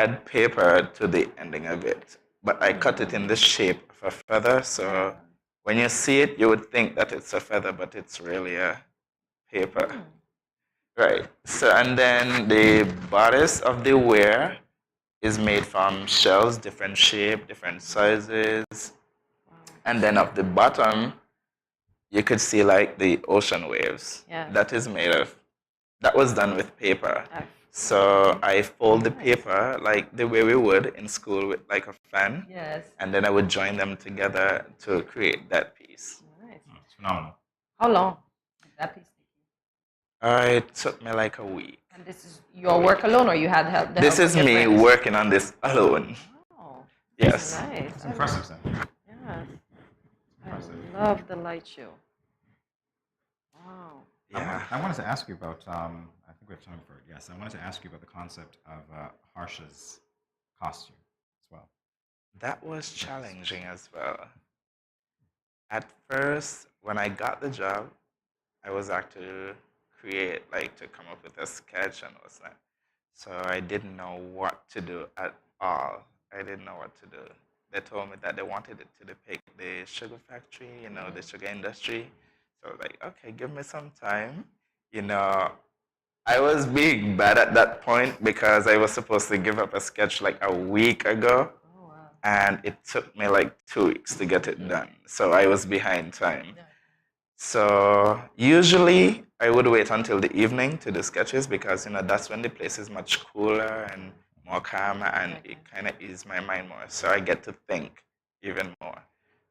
add paper to the ending of it. But I cut it in the shape of a feather, so when you see it, you would think that it's a feather, but it's really a paper. Right. So, and then the bodice of the wear is made from shells, different shape, different sizes. And then at the bottom, you could see like the ocean waves. Yeah. That is made of, that was done with paper. So I fold the paper like the way we would in school with like a fan. Yes. And then I would join them together to create that piece. Nice. It's phenomenal. How long did that piece take you? It took me like a week. And this is your work alone, or you had help? the This help is of your me friends? working on this alone. Oh, Yes. nice. It's impressive, Sam. Yes. I love the light show. Wow. Yeah. I wanted to ask you about, I think we have time for it. Yes, I wanted to ask you about the concept of Harsha's costume as well. That was challenging as well. At first, when I got the job, I was asked to create, like to come up with a sketch and what's that. So I didn't know what to do at all. I didn't know what to do. They told me that they wanted it to depict the sugar factory, you know, the sugar industry. So I was like, okay, give me some time. You know, I was being bad at that point because I was supposed to give up a sketch like a week ago. And it took me like 2 weeks to get it done. So I was behind time. So usually I would wait until the evening to do sketches because, you know, that's when the place is much cooler and more calmer and it kind of eases my mind more. So I get to think even more.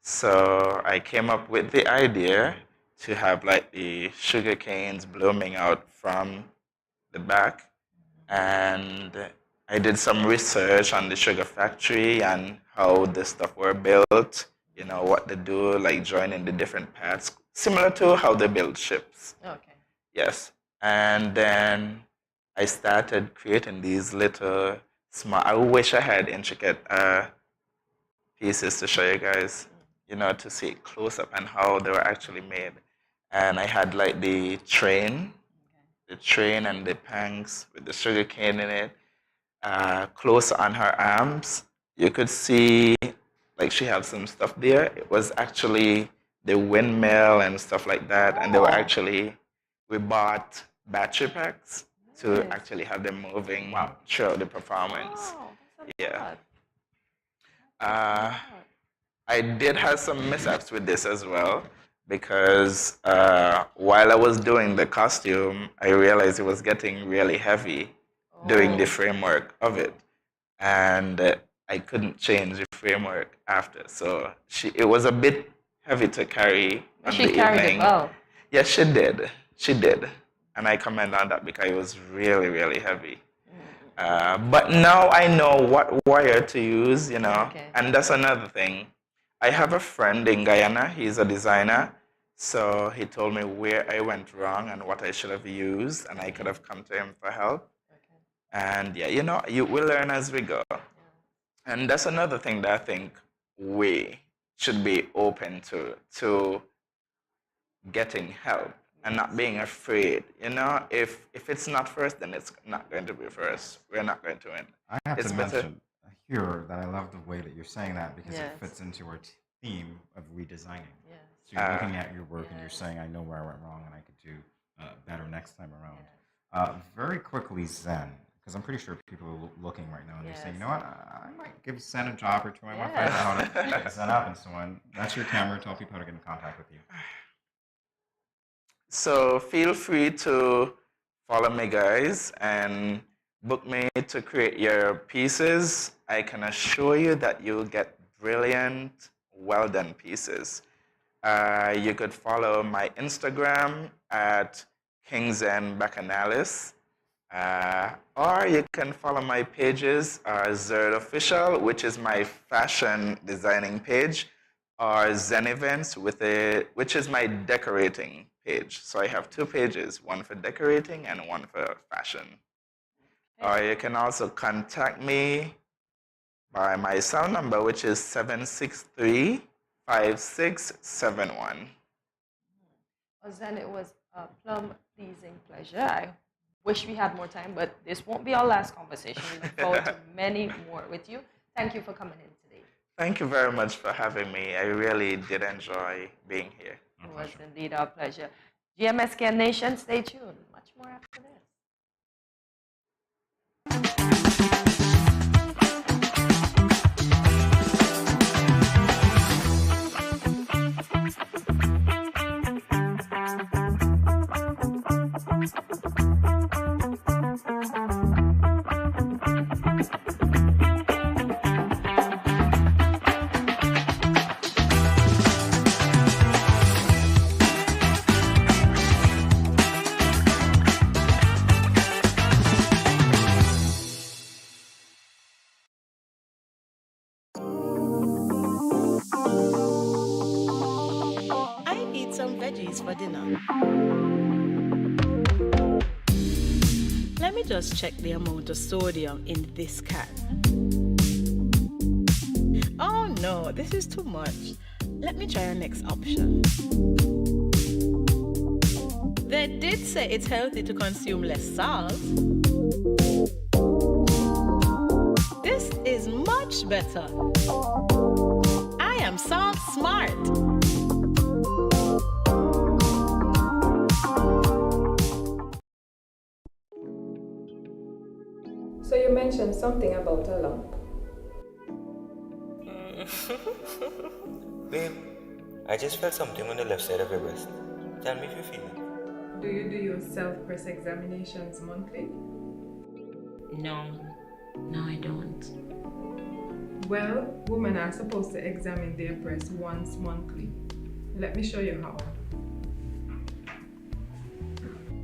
So I came up with the idea to have like the sugar canes blooming out from the back. And I did some research on the sugar factory and how the stuff were built, you know, what they do, like joining the different parts, similar to how they build ships. Okay. Yes. And then I started creating these little small, I wish I had intricate pieces to show you guys, you know, to see it close up and how they were actually made. And I had like the train and the pangs with the sugar cane in it. Close on her arms, you could see like she had some stuff there. It was actually the windmill and stuff like that. And they were actually, we bought battery packs to actually have them moving throughout the performance. Yeah. I did have some mishaps with this as well because while I was doing the costume, I realized it was getting really heavy doing the framework of it. And I couldn't change the framework after. So it was a bit heavy to carry on She the carried evening. it well. Yes, she did. She did. And I commend on that because it was really, really heavy. But now I know what wire to use, you know. Okay. And that's another thing. I have a friend in Guyana. He's a designer. So he told me where I went wrong and what I should have used. And I could have come to him for help. And yeah, you know, we learn as we go. And that's another thing that I think we should be open to getting help and not being afraid. You know, if it's not first, then it's not going to be first. We're not going to win. I have It's to better. mention here that I love the way that you're saying that because Yes. it fits into our theme of redesigning. Yes. So you're looking at your work and you're saying, I know where I went wrong and I could do better next time around. Very quickly, Zen, because I'm pretty sure people are looking right now and they're saying, you know what, I might give Zen a job or two. I might find out how to Zen up and so on. That's your camera. Tell people how to get in contact with you. So feel free to follow me, guys, and book me to create your pieces. I can assure you that you'll get brilliant, well-done pieces. You could follow my Instagram at KingsandBacchanalis. Or you can follow my pages, Zerd Official, which is my fashion designing page, or Zen Events, which is my decorating page. So I have two pages, one for decorating and one for fashion. Or you can also contact me by my cell number, which is 763-5671. Well, Zen, it was a plum pleasing pleasure. I wish we had more time, but this won't be our last conversation. We look forward to many more with you. Thank you for coming in today. Thank you very much for having me. I really did enjoy being here. It was indeed our pleasure. GMSKN Nation, stay tuned. Much more after this. I eat some veggies for dinner. Let me just check the amount of sodium in this can. Oh no, this is too much. Let me try our next option. They did say it's healthy to consume less salt. This is much better. I am salt smart. So you mentioned something about a lump. Babe, I just felt something on the left side of your breast. Tell me if you feel it. Do you do your self-breast examinations monthly? No, I don't. Well, women are supposed to examine their breasts once monthly. Let me show you how.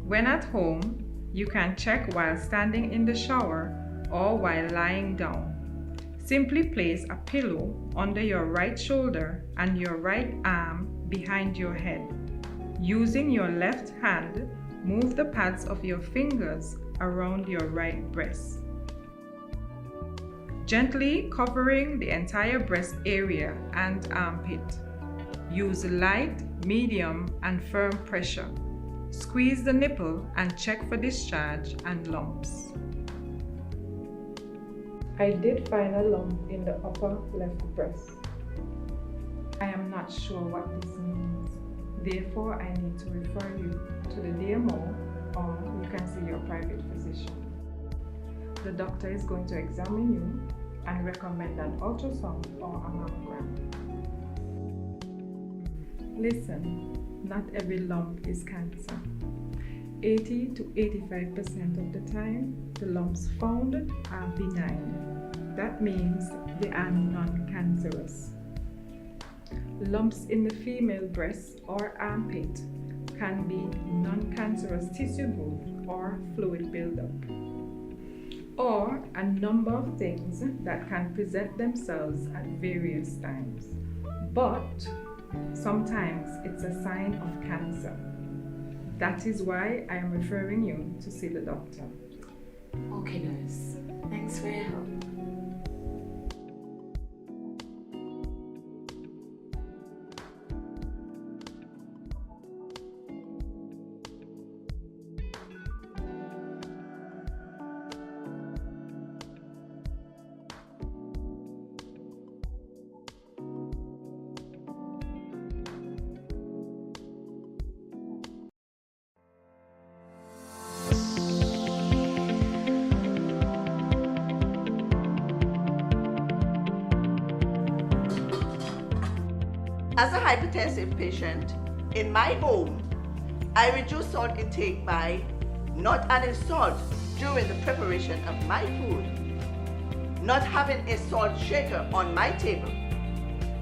When at home, you can check while standing in the shower or while lying down. Simply place a pillow under your right shoulder and your right arm behind your head. Using your left hand, move the pads of your fingers around your right breast, gently covering the entire breast area and armpit. Use light, medium, and firm pressure. Squeeze the nipple and check for discharge and lumps. I did find a lump in the upper left breast. I am not sure what this means. Therefore, I need to refer you to the DMO, or you can see your private physician. The doctor is going to examine you and recommend an ultrasound or a mammogram. Listen, not every lump is cancer. 80 to 85% of the time, the lumps found are benign. That means they are non-cancerous. Lumps in the female breast or armpit can be non-cancerous tissue growth or fluid buildup, or a number of things that can present themselves at various times. But sometimes it's a sign of cancer. That is why I am referring you to see the doctor. Okay, nurse. Thanks for your help. As a hypertensive patient, in my home, I reduce salt intake by not adding salt during the preparation of my food, not having a salt shaker on my table,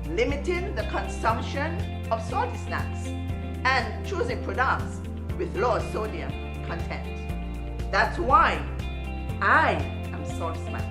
limiting the consumption of salty snacks and choosing products with low sodium content. That's why I am Salt Smart.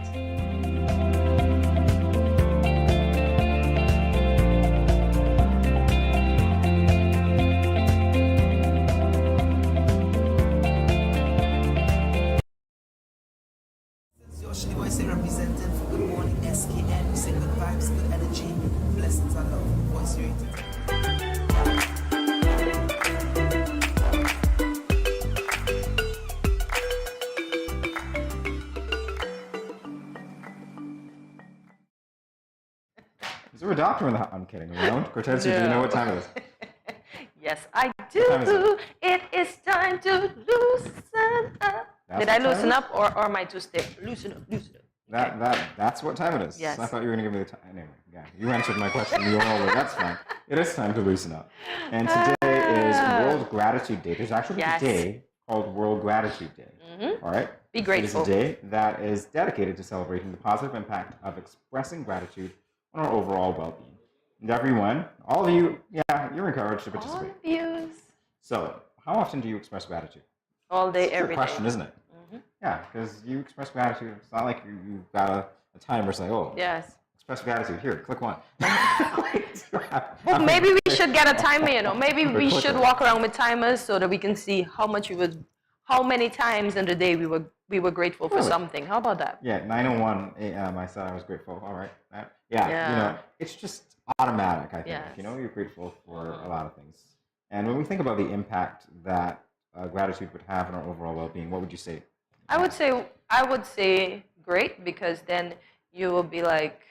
Yoshi Boy say representing for Good Morning SKN. Say good vibes, good energy, blessings and love. Voice rated. Is there a doctor in the house? I'm kidding. You know? Cortez, do you know what time it is? Yes, I time is do. It is time to loosen up. That's Did what I time loosen it is? up or am I too stiff? Loosen up, loosen up. That's what time it is. Yes. I thought you were going to give me the time. Anyway, yeah, you answered my question. You all were. That's fine. It is time to loosen up. And today is World Gratitude Day. There's actually Yes. a day called World Gratitude Day. Mhm. All right? Be grateful. It is a day that is dedicated to celebrating the positive impact of expressing gratitude on our overall well-being. And everyone, all of you, yeah, you're encouraged to participate. Views. So, how often do you express gratitude? All day, It's a every good day. question, isn't it? Mhm. Yeah, because you express gratitude. It's not like you've got a timer saying, oh, Yes. express gratitude. Here, click one. Well, maybe we should get a timer, you know. Maybe we Click should it. walk around with timers so that we can see how many times in the day we were grateful for Really? something. How about that? Yeah, 9:01 a.m. I said I was grateful. All right. Yeah, you Yeah. know, it's just automatic, I think. Yes. You know, you're grateful for a lot of things. And when we think about the impact that gratitude would have on our overall well-being, what would you say? I would say great, because then you will be like,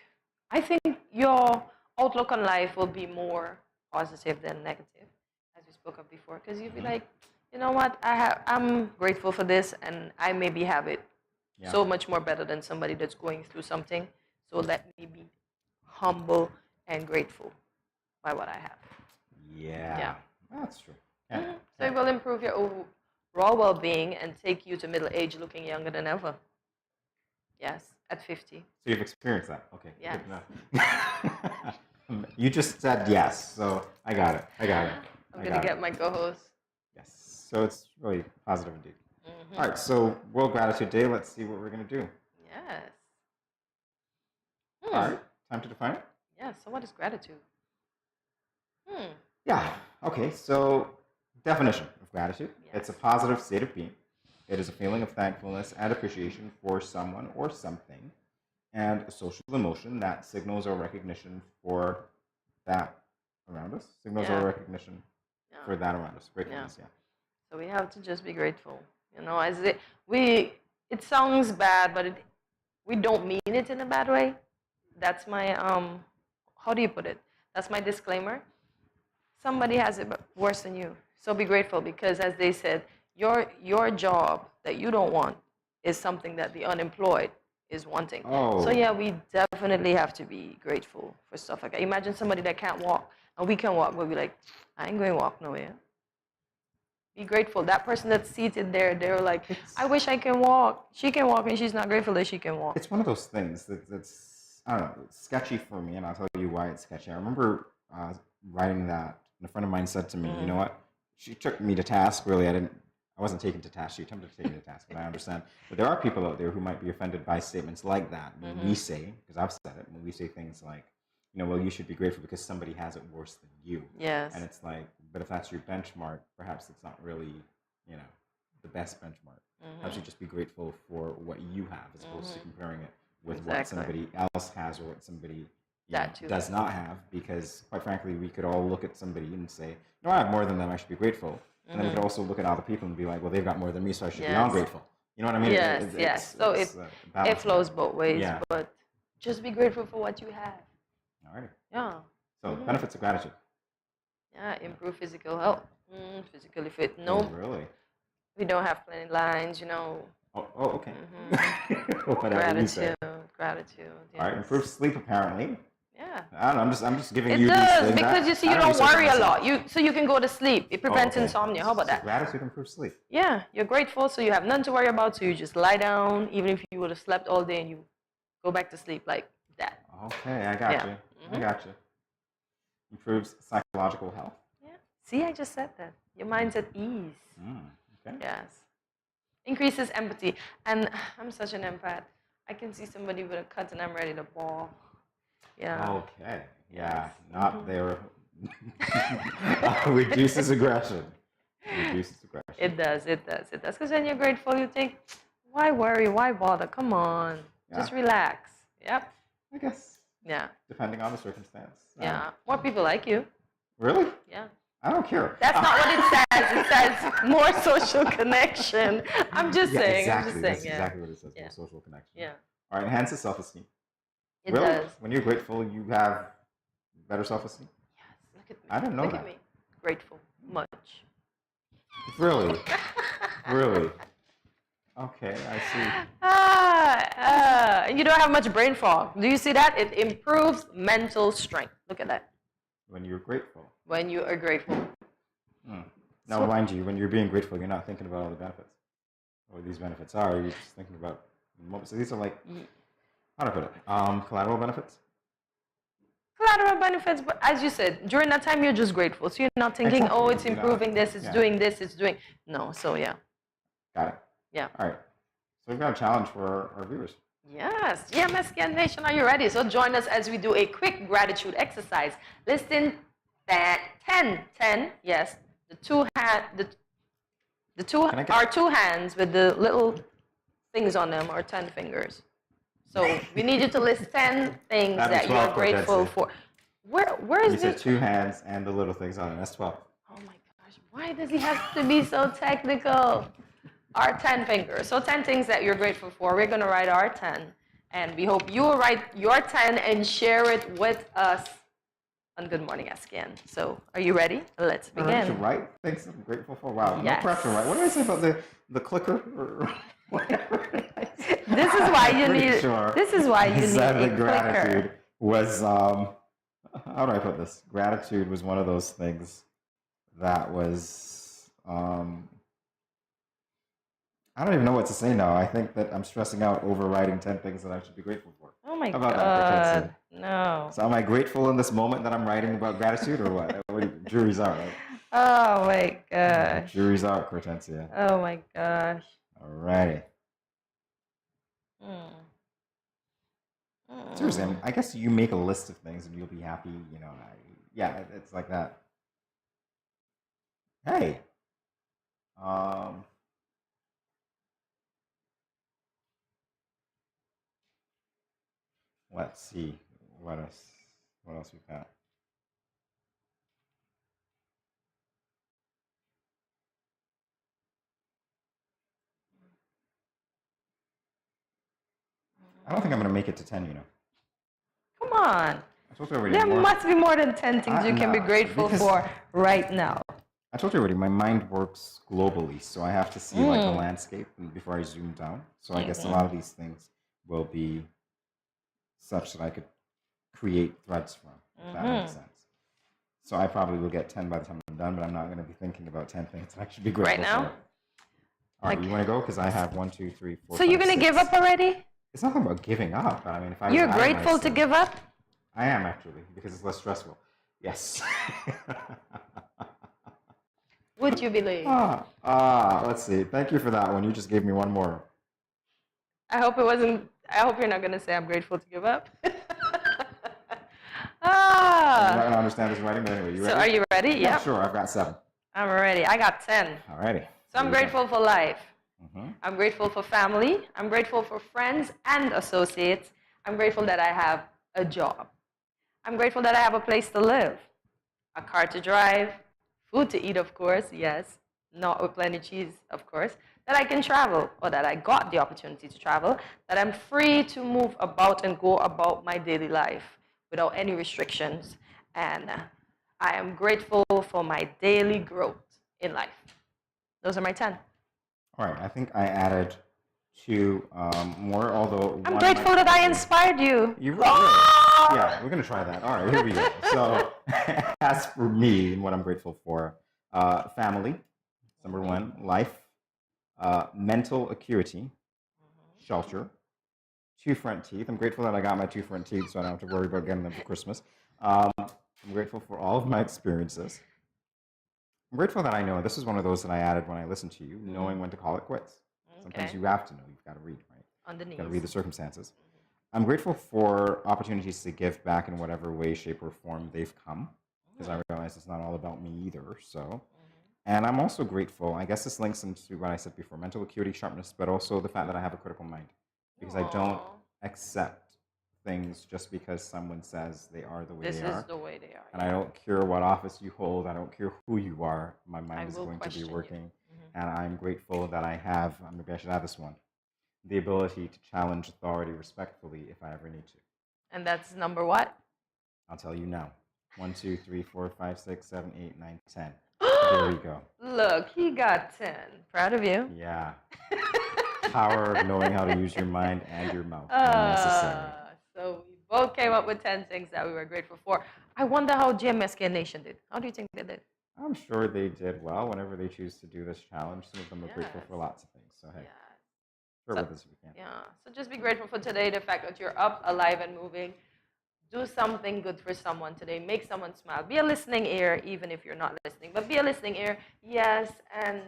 I think your outlook on life will be more positive than negative, as we spoke of before, because you'll be like, you know what, I'm grateful for this, and I maybe have it Yeah. so much more better than somebody that's going through something. So let me be humble and grateful by what I have. Yeah. Yeah. That's true. Yeah. Mhm. So it will improve your overall well-being and take you to middle age looking younger than ever. Yes, at 50. So you've experienced that. Okay. Yes. Good enough. You just said yes, so I got it. I'm I going got to it. get my co-host. Yes. So it's really positive indeed. Mhm. All right. So World Gratitude Day. Let's see what we're going to do. Yes. All right. Time to define it. Yeah, so what is gratitude? Yeah. Okay. So definition of gratitude. It's a positive state of being. It is a feeling of thankfulness and appreciation for someone or something, and a social emotion that signals our recognition for that around us. Signals Yeah. our recognition for that around us. Gratefulness. Yeah. So we have to just be grateful. You know, it sounds bad, but we don't mean it in a bad way. That's my how do you put it? That's my disclaimer. Somebody has it worse than you. So be grateful, because as they said, your job that you don't want is something that the unemployed is wanting. Oh. So yeah, we definitely have to be grateful for stuff like that. Imagine somebody that can't walk and we can walk, but we're like, I ain't going to walk nowhere. Be grateful. That person that's seated there, they're like, I wish I can walk. She can walk and she's not grateful that she can walk. It's one of those things that's, I don't know, it's sketchy for me, and I'll tell you why it's sketchy. I remember writing that, and a friend of mine said to me, you know what? She took me to task, really. I wasn't taken to task. She attempted to take me to task, but I understand. But there are people out there who might be offended by statements like that. When we say, because I've said it, when we say things like, you know, well, you should be grateful because somebody has it worse than you. Yes. And it's like, but if that's your benchmark, perhaps it's not really, you know, the best benchmark. Perhaps you just be grateful for what you have, as opposed to comparing it with what Exactly. somebody else has or what somebody That too. does not have. Because quite frankly, we could all look at somebody and say, no, I have more than them, I should be grateful. And then we could also look at other people and be like, well, they've got more than me, so I should be ungrateful. You know what I mean? Yes. So it balancing flows both ways, Yeah. but just be grateful for what you have. All right. Yeah. So benefits of gratitude. Yeah, improve physical health. Physically fit. No, Oh, really? we don't have plenty lines, you know. Oh, okay. Whatever you say. Gratitude. All right. Improve sleep, apparently. Yeah. I don't know. I'm just giving It you these does, things. because you see, you don't worry a lot. So you can go to sleep. It prevents insomnia. How about that? Gratitude improves sleep. Yeah, you're grateful, so you have nothing to worry about. So you just lie down, even if you would have slept all day, and you go back to sleep like that. Okay, I got Yeah. you. I got you. Improves psychological health. Yeah. See, I just said that. Your mind's at ease. Okay. Yes. Increases empathy. And I'm such an empath. I can see somebody with a cut and I'm ready to bawl. Yeah. Okay. Yeah. Not there. Reduces aggression. Reduces aggression. It does. It does. It does. Because when you're grateful, you think, why worry? Why bother? Come on. Just relax. Yep. I guess. Yeah. Depending on the circumstance. Yeah. More people like you. Really? Yeah. I don't care. That's not what it says. It says more social connection. I'm just saying. Exactly. I'm just saying. That's Yeah. exactly what it says. More social connection. Yeah. All right. Enhances self-esteem. It really? does. When you're grateful, you have better self-esteem? Yes. Look at me. I didn't know Look that. at me. Grateful. Much. Really? Really? Okay, I see. You don't have much brain fog. Do you see that? It improves mental strength. Look at that. When you're grateful. When you are grateful. Now, mind you, when you're being grateful, you're not thinking about all the benefits. Or these benefits are. You're just thinking about the moment. So these are like, how do I put it? Collateral benefits? Collateral benefits, but as you said, during that time, you're just grateful. So you're not thinking, Exactly. oh, it's You're not- improving this, it's yeah. doing this, it's doing. No, so yeah. Got it. Yeah. All right. So we've got a challenge for our viewers. Yes. GMSKN Nation, are you ready? So join us as we do a quick gratitude exercise. Listing that 10, yes, the two our two hands with the little things on them are 10 fingers. So we need you to list 10 things that you're grateful for. Where is You said this? 2 hands and the little things on it. That's 12. Oh my gosh, why does he have to be so technical? Our 10 fingers. So 10 things that you're grateful for. We're going to write our 10. And we hope you will write your 10 and share it with us on Good Morning SKN. So are you ready? Let's All right, to begin. write things I'm grateful for. Wow, Yes. no pressure, right? What did I say about the clicker? Or whatever. This is why you Pretty need. sure This is why I you need said a that clicker. gratitude was how do I put this? Gratitude was one of those things that was I don't even know what to say now. I think that I'm stressing out overriding 10 things that I should be grateful for. Oh my How about that, God. Hortensia? No. So am I grateful in this moment that I'm writing about gratitude or what? Jury's out, right? Oh my gosh. Jury's out, Hortensia. Oh my gosh. Alrighty. Mm. Seriously, I guess you make a list of things and you'll be happy, you know. It's like that. Hey. Let's see what else we've got. I don't think I'm gonna make it to 10, you know. Come on. I told you already. There must be more than 10 things you can be No, grateful because- for right now. I told you already, my mind works globally, so I have to see like the Mm. landscape before I zoom down. So I guess a Mhm. lot of these things will be such that I could create threads from, if that makes Mhm. sense. So I probably will get 10 by the time I'm done, but I'm not going to be thinking about 10 things that I should be grateful Right now? for. All right, you want to go? Because I have 1, 2, 3, 4, So you're 5, going to give 6. up already? It's nothing about giving up. I mean, if I was You're out of grateful to myself- give up? I am actually, because it's less stressful. Yes. Would you believe? Let's see. Thank you for that one. You just gave me one more. I hope it wasn't. I hope you're not going to say I'm grateful to give up. I'm not going to understand this writing, but anyway, you ready? So are you ready? Yeah, Yep. sure. I've got 7. I'm ready. I got 10. Alrighty. So I'm grateful for life. Mm-hmm. I'm grateful for family. I'm grateful for friends and associates. I'm grateful that I have a job. I'm grateful that I have a place to live, a car to drive, food to eat, of course, yes, not with plenty of cheese, of course, that I can travel, or that I got the opportunity to travel, that I'm free to move about and go about my daily life without any restrictions. And I am grateful for my daily growth in life. Those are my 10. All right. I think I added 2 more, although I'm one grateful might- that I inspired you. You really? Yeah, we're going to try that. All right, here we go. So, as for me and what I'm grateful for, family, number 1, life, mental acuity, shelter, 2 front teeth. I'm grateful that I got my 2 front teeth, so I don't have to worry about getting them for Christmas. I'm grateful for all of my experiences. I'm grateful that I know, this is one of those that I added when I listened to you, knowing when to call it quits. Sometimes Okay. you have to know, you've got to read, right? On the You've got to knees. read the circumstances. I'm grateful for opportunities to give back in whatever way, shape, or form they've come, because I realize it's not all about me either, so. And I'm also grateful, I guess this links into what I said before, mental acuity, sharpness, but also the fact that I have a critical mind, because I don't accept things just because someone says they are the way This they are. is the way they are. And I don't care what office you hold, I don't care who you are, my mind is will going to question be you. working. And I'm grateful that I have, maybe I should add this one, the ability to challenge authority respectfully if I ever need to. And that's number what? I'll tell you now. 1, 2, 3, 4, 5, 6, 7, 8, 9, 10. There we go. Look, he got 10. Proud of you. Yeah. Power of knowing how to use your mind and your mouth when necessary. So we both came up with 10 things that we were grateful for. I wonder how GMSK Nation did. How do you think they did? I'm sure they did well whenever they choose to do this challenge. Some of them are grateful for lots of things. So, hey, share with us if you can. Yeah. So just be grateful for today, the fact that you're up, alive, and moving. Do something good for someone today. Make someone smile. Be a listening ear, even if you're not listening. But be a listening ear, yes. And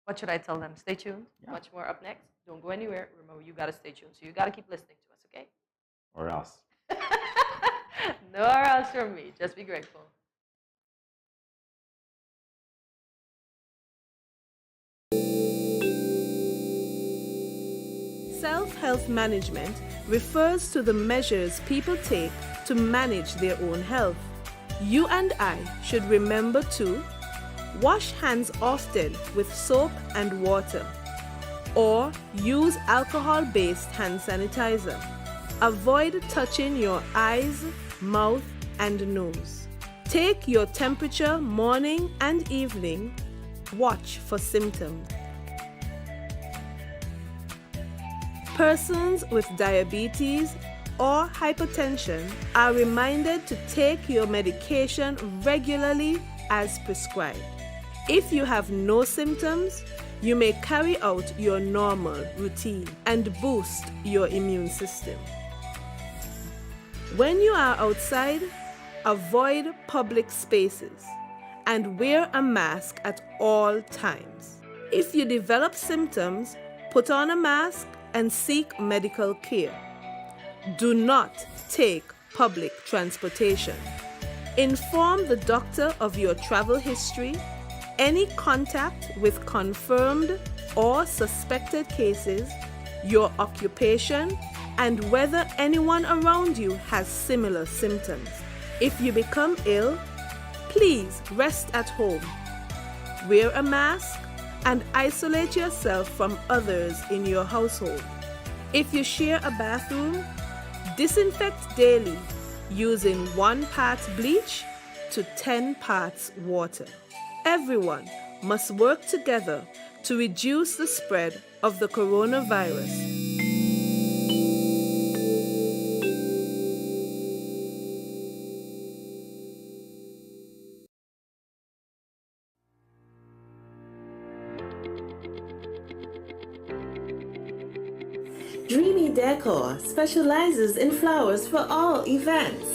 what should I tell them? Stay tuned. Much more up next. Don't go anywhere. Remember, you got to stay tuned. So you got to keep listening to us, okay? Or else. Nowhere else from me. Just be grateful. Self-health management refers to the measures people take to manage their own health. You and I should remember to wash hands often with soap and water, or use alcohol-based hand sanitizer. Avoid touching your eyes, mouth, and nose. Take your temperature morning and evening. Watch for symptoms. Persons with diabetes or hypertension are reminded to take your medication regularly as prescribed. If you have no symptoms, you may carry out your normal routine and boost your immune system. When you are outside, avoid public spaces and wear a mask at all times. If you develop symptoms, put on a mask and seek medical care. Do not take public transportation. Inform the doctor of your travel history, any contact with confirmed or suspected cases, your occupation, and whether anyone around you has similar symptoms. If you become ill, please rest at home. Wear a mask and isolate yourself from others in your household. If you share a bathroom, disinfect daily using 1 part bleach to 10 parts water. Everyone must work together to reduce the spread of the coronavirus. Dreamy Decor specializes in flowers for all events,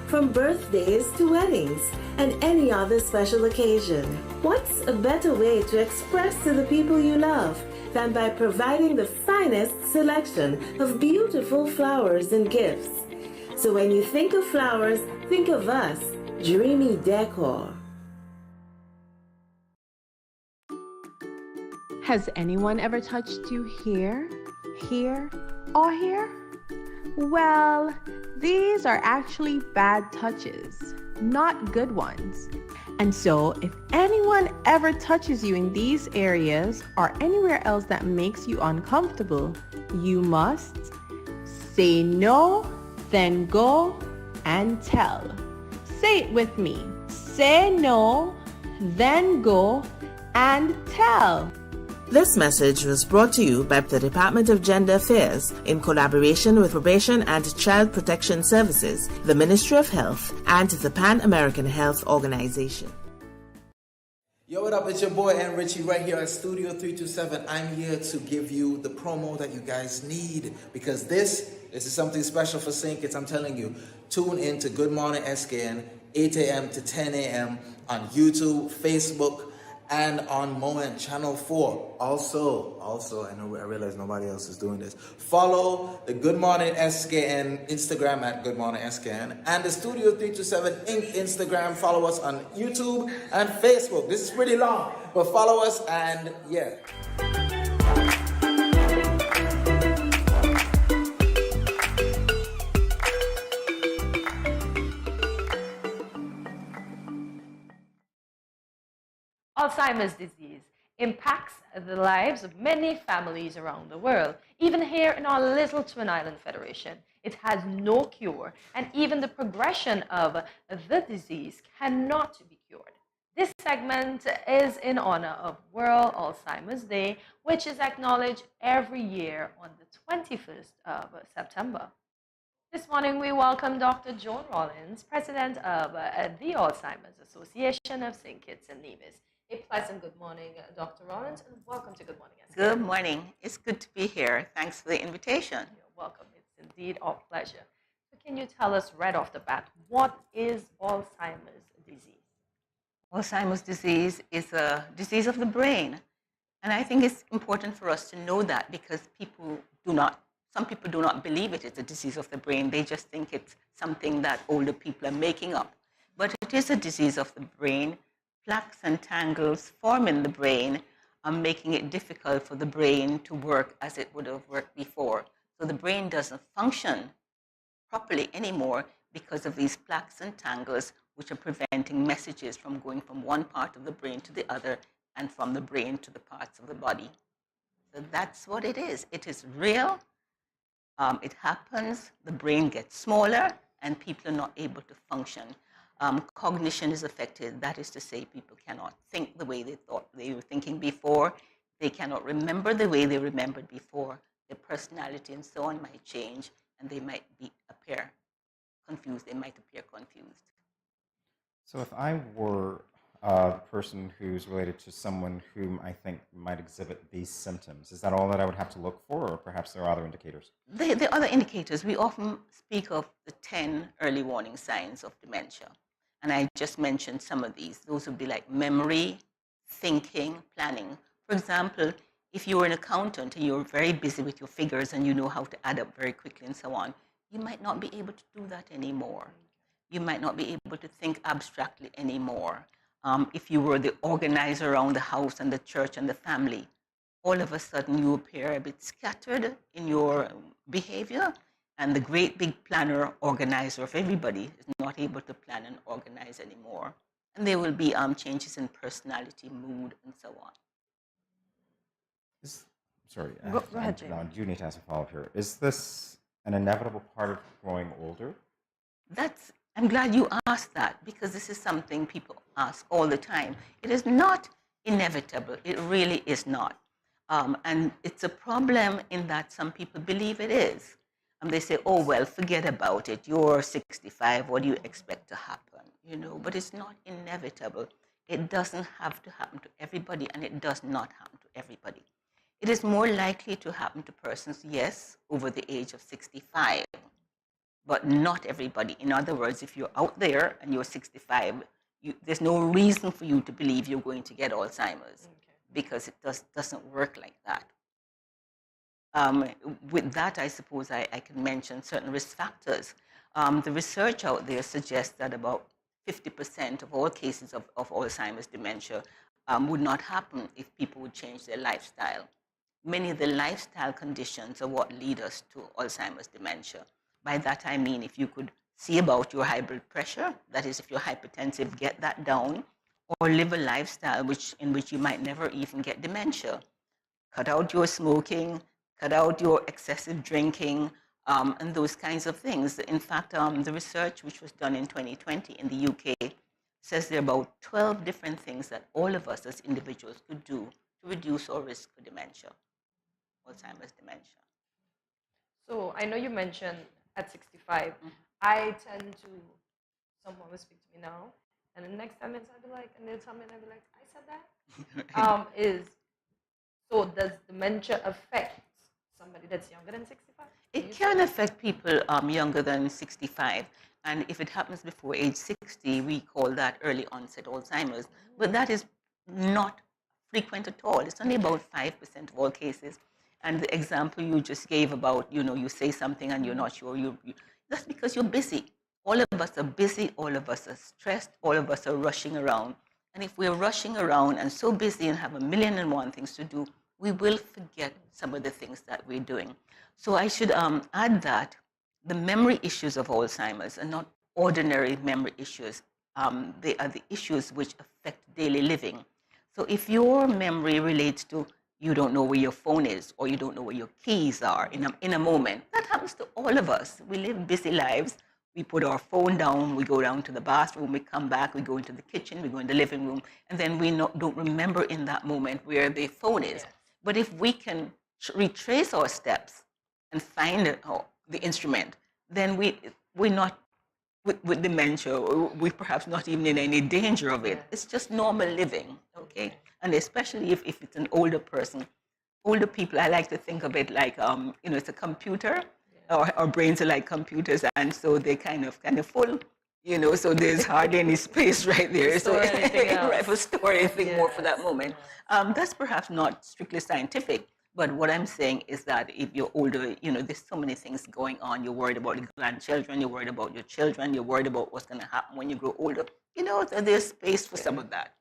from birthdays to weddings and any other special occasion. What's a better way to express to the people you love than by providing the finest selection of beautiful flowers and gifts? So when you think of flowers, think of us, Dreamy Decor. Has anyone ever touched you here, here, or here? Well, these are actually bad touches, not good ones. And so, if anyone ever touches you in these areas or anywhere else that makes you uncomfortable, you must say no, then go and tell. Say it with me. Say no, then go and tell. This message was brought to you by the Department of Gender Affairs in collaboration with Probation and Child Protection Services, the Ministry of Health, and the Pan American Health Organization. Yo, what up? It's your boy and Richie right here at Studio 327. I'm here to give you the promo that you guys need because this is something special for St. Kitts. I'm telling you, tune in to Good Morning SKN, 8 a.m. to 10 a.m. on YouTube, Facebook, and on Moment Channel 4. Also, I realize nobody else is doing this. Follow the Good Morning SKN Instagram at Good Morning SKN and the Studio 327 Inc. Instagram. Follow us on YouTube and Facebook. This is pretty long, but follow us and yeah. Alzheimer's disease impacts the lives of many families around the world. Even here in our little Twin Island Federation, it has no cure, and even the progression of the disease cannot be cured. This segment is in honor of World Alzheimer's Day, which is acknowledged every year on the 21st of September. This morning, we welcome Dr. Joan Rollins, President of the Alzheimer's Association of St. Kitts and Nevis. A pleasant good morning, Dr. Rollins, and welcome to Good Morning SKN. Good morning. It's good to be here. Thanks for the invitation. You're welcome. It's indeed our pleasure. So can you tell us right off the bat, what is Alzheimer's disease? Alzheimer's disease is a disease of the brain. And I think it's important for us to know that because some people do not believe it is a disease of the brain. They just think it's something that older people are making up. But it is a disease of the brain. Plaques and tangles form in the brain, making it difficult for the brain to work as it would have worked before. So the brain doesn't function properly anymore because of these plaques and tangles, which are preventing messages from going from one part of the brain to the other and from the brain to the parts of the body. So that's what it is. It is real. It happens. The brain gets smaller and people are not able to function. Cognition is affected. That is to say, people cannot think the way they thought they were thinking before. They cannot remember the way they remembered before. Their personality and so on might change, and they might appear confused. They might appear confused. So if I were a person who's related to someone whom I think might exhibit these symptoms, is that all that I would have to look for, or perhaps there are other indicators? The other indicators, we often speak of the 10 early warning signs of dementia. And I just mentioned some of these. Those would be like memory, thinking, planning. For example, if you're an accountant and you're very busy with your figures and you know how to add up very quickly and so on, you might not be able to do that anymore. You might not be able to think abstractly anymore. If you were the organizer around the house and the church and the family, all of a sudden you appear a bit scattered in your behavior. And the great big planner, organizer of everybody is not able to plan and organize anymore. And there will be changes in personality, mood, and so on. Sorry, Go ahead, I do need to ask a follow-up here. Is this an inevitable part of growing older? I'm glad you asked that because this is something people ask all the time. It is not inevitable. It really is not. And it's a problem in that some people believe it is. They say, oh, well, forget about it. You're 65. What do you expect to happen? But it's not inevitable. It doesn't have to happen to everybody, and it does not happen to everybody. It is more likely to happen to persons, yes, over the age of 65, but not everybody. In other words, if you're out there and you're 65, there's no reason for you to believe you're going to get Alzheimer's because it doesn't work like that. With that, I suppose I can mention certain risk factors. The research out there suggests that about 50% of all cases of Alzheimer's dementia would not happen if people would change their lifestyle. Many of the lifestyle conditions are what lead us to Alzheimer's dementia. By that I mean if you could see about your high blood pressure, that is if you're hypertensive, get that down, or live a lifestyle in which you might never even get dementia. Cut out your smoking, cut out your excessive drinking, and those kinds of things. In fact, the research which was done in 2020 in the UK says there are about 12 different things that all of us as individuals could do to reduce our risk for dementia, Alzheimer's dementia. So I know you mentioned at 65, I tend to, someone will speak to me now, And the next 10 minutes I'll be like, and they'll tell me, and I'll be like, I said that. So does dementia affect somebody that's younger than 65? It can affect people younger than 65. And if it happens before age 60, we call that early onset Alzheimer's. But that is not frequent at all. It's only about 5% of all cases. And the example you just gave about, you say something and you're not sure, that's because you're busy. All of us are busy, all of us are stressed, all of us are rushing around. And if we're rushing around and so busy and have a million and one things to do, we will forget some of the things that we're doing. So I should add that the memory issues of Alzheimer's are not ordinary memory issues. They are the issues which affect daily living. So if your memory relates to you don't know where your phone is or you don't know where your keys are in a moment, that happens to all of us. We live busy lives. We put our phone down, we go down to the bathroom, we come back, we go into the kitchen, we go in the living room, and then we don't remember in that moment where the phone is. But if we can retrace our steps and find the instrument, then we're not with dementia, or we're perhaps not even in any danger of it. It's just normal living, okay? And especially if it's an older person. Older people, I like to think of it like, it's a computer. Our brains are like computers, and so they're kind of full, so there's hardly any space right there. So right, for store anything more for that moment. That's perhaps not strictly scientific, but what I'm saying is that if you're older, there's so many things going on. You're worried about your grandchildren, you're worried about your children, you're worried about what's going to happen when you grow older. There's space for some of that.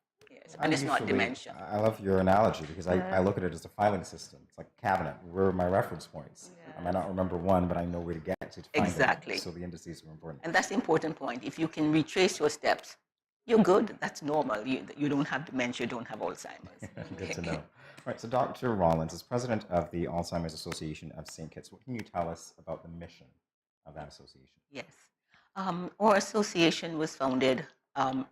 And it's not dementia. I love your analogy because I look at it as a filing system. It's like a cabinet. Where are my reference points? I might not remember one, but I know where to get to find Exactly. them. So the indices are important. And that's the important point. If you can retrace your steps, you're good. That's normal. You don't have dementia, you don't have Alzheimer's. Good to know. All right, so Dr. Rollins is president of the Alzheimer's Association of St. Kitts. What can you tell us about the mission of that association? Yes. Our association was founded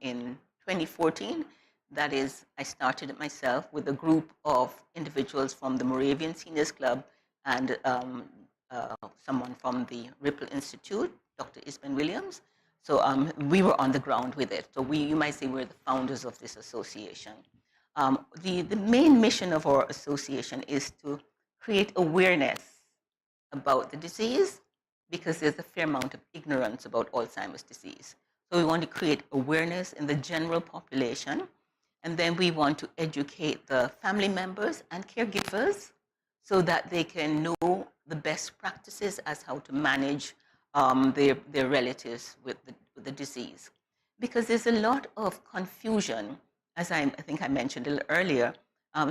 in 2014. That is, I started it myself with a group of individuals from the Moravian Seniors Club and someone from the Ripple Institute, Dr. Isben Williams. So we were on the ground with it. So you might say we're the founders of this association. The main mission of our association is to create awareness about the disease because there's a fair amount of ignorance about Alzheimer's disease. So we want to create awareness in the general population. And then we want to educate the family members and caregivers so that they can know the best practices as how to manage their relatives with the disease. Because there's a lot of confusion, as I think I mentioned a little earlier.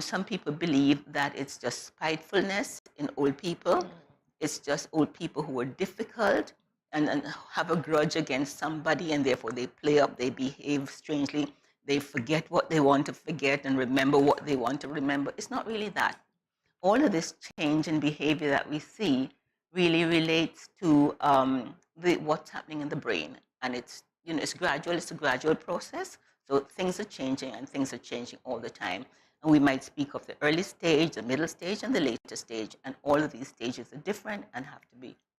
Some people believe that it's just spitefulness in old people. It's just old people who are difficult and have a grudge against somebody, and therefore they play up, they behave strangely. They forget what they want to forget and remember what they want to remember. It's not really that. All of this change in behavior that we see really relates to what's happening in the brain. And it's gradual, it's a gradual process. So things are changing and things are changing all the time. And we might speak of the early stage, the middle stage, and the later stage. And all of these stages are different and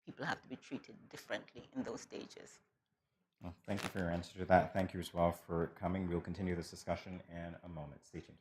people have to be treated differently in those stages. Well, thank you for your answer to that. Thank you as well for coming. We'll continue this discussion in a moment. Stay tuned.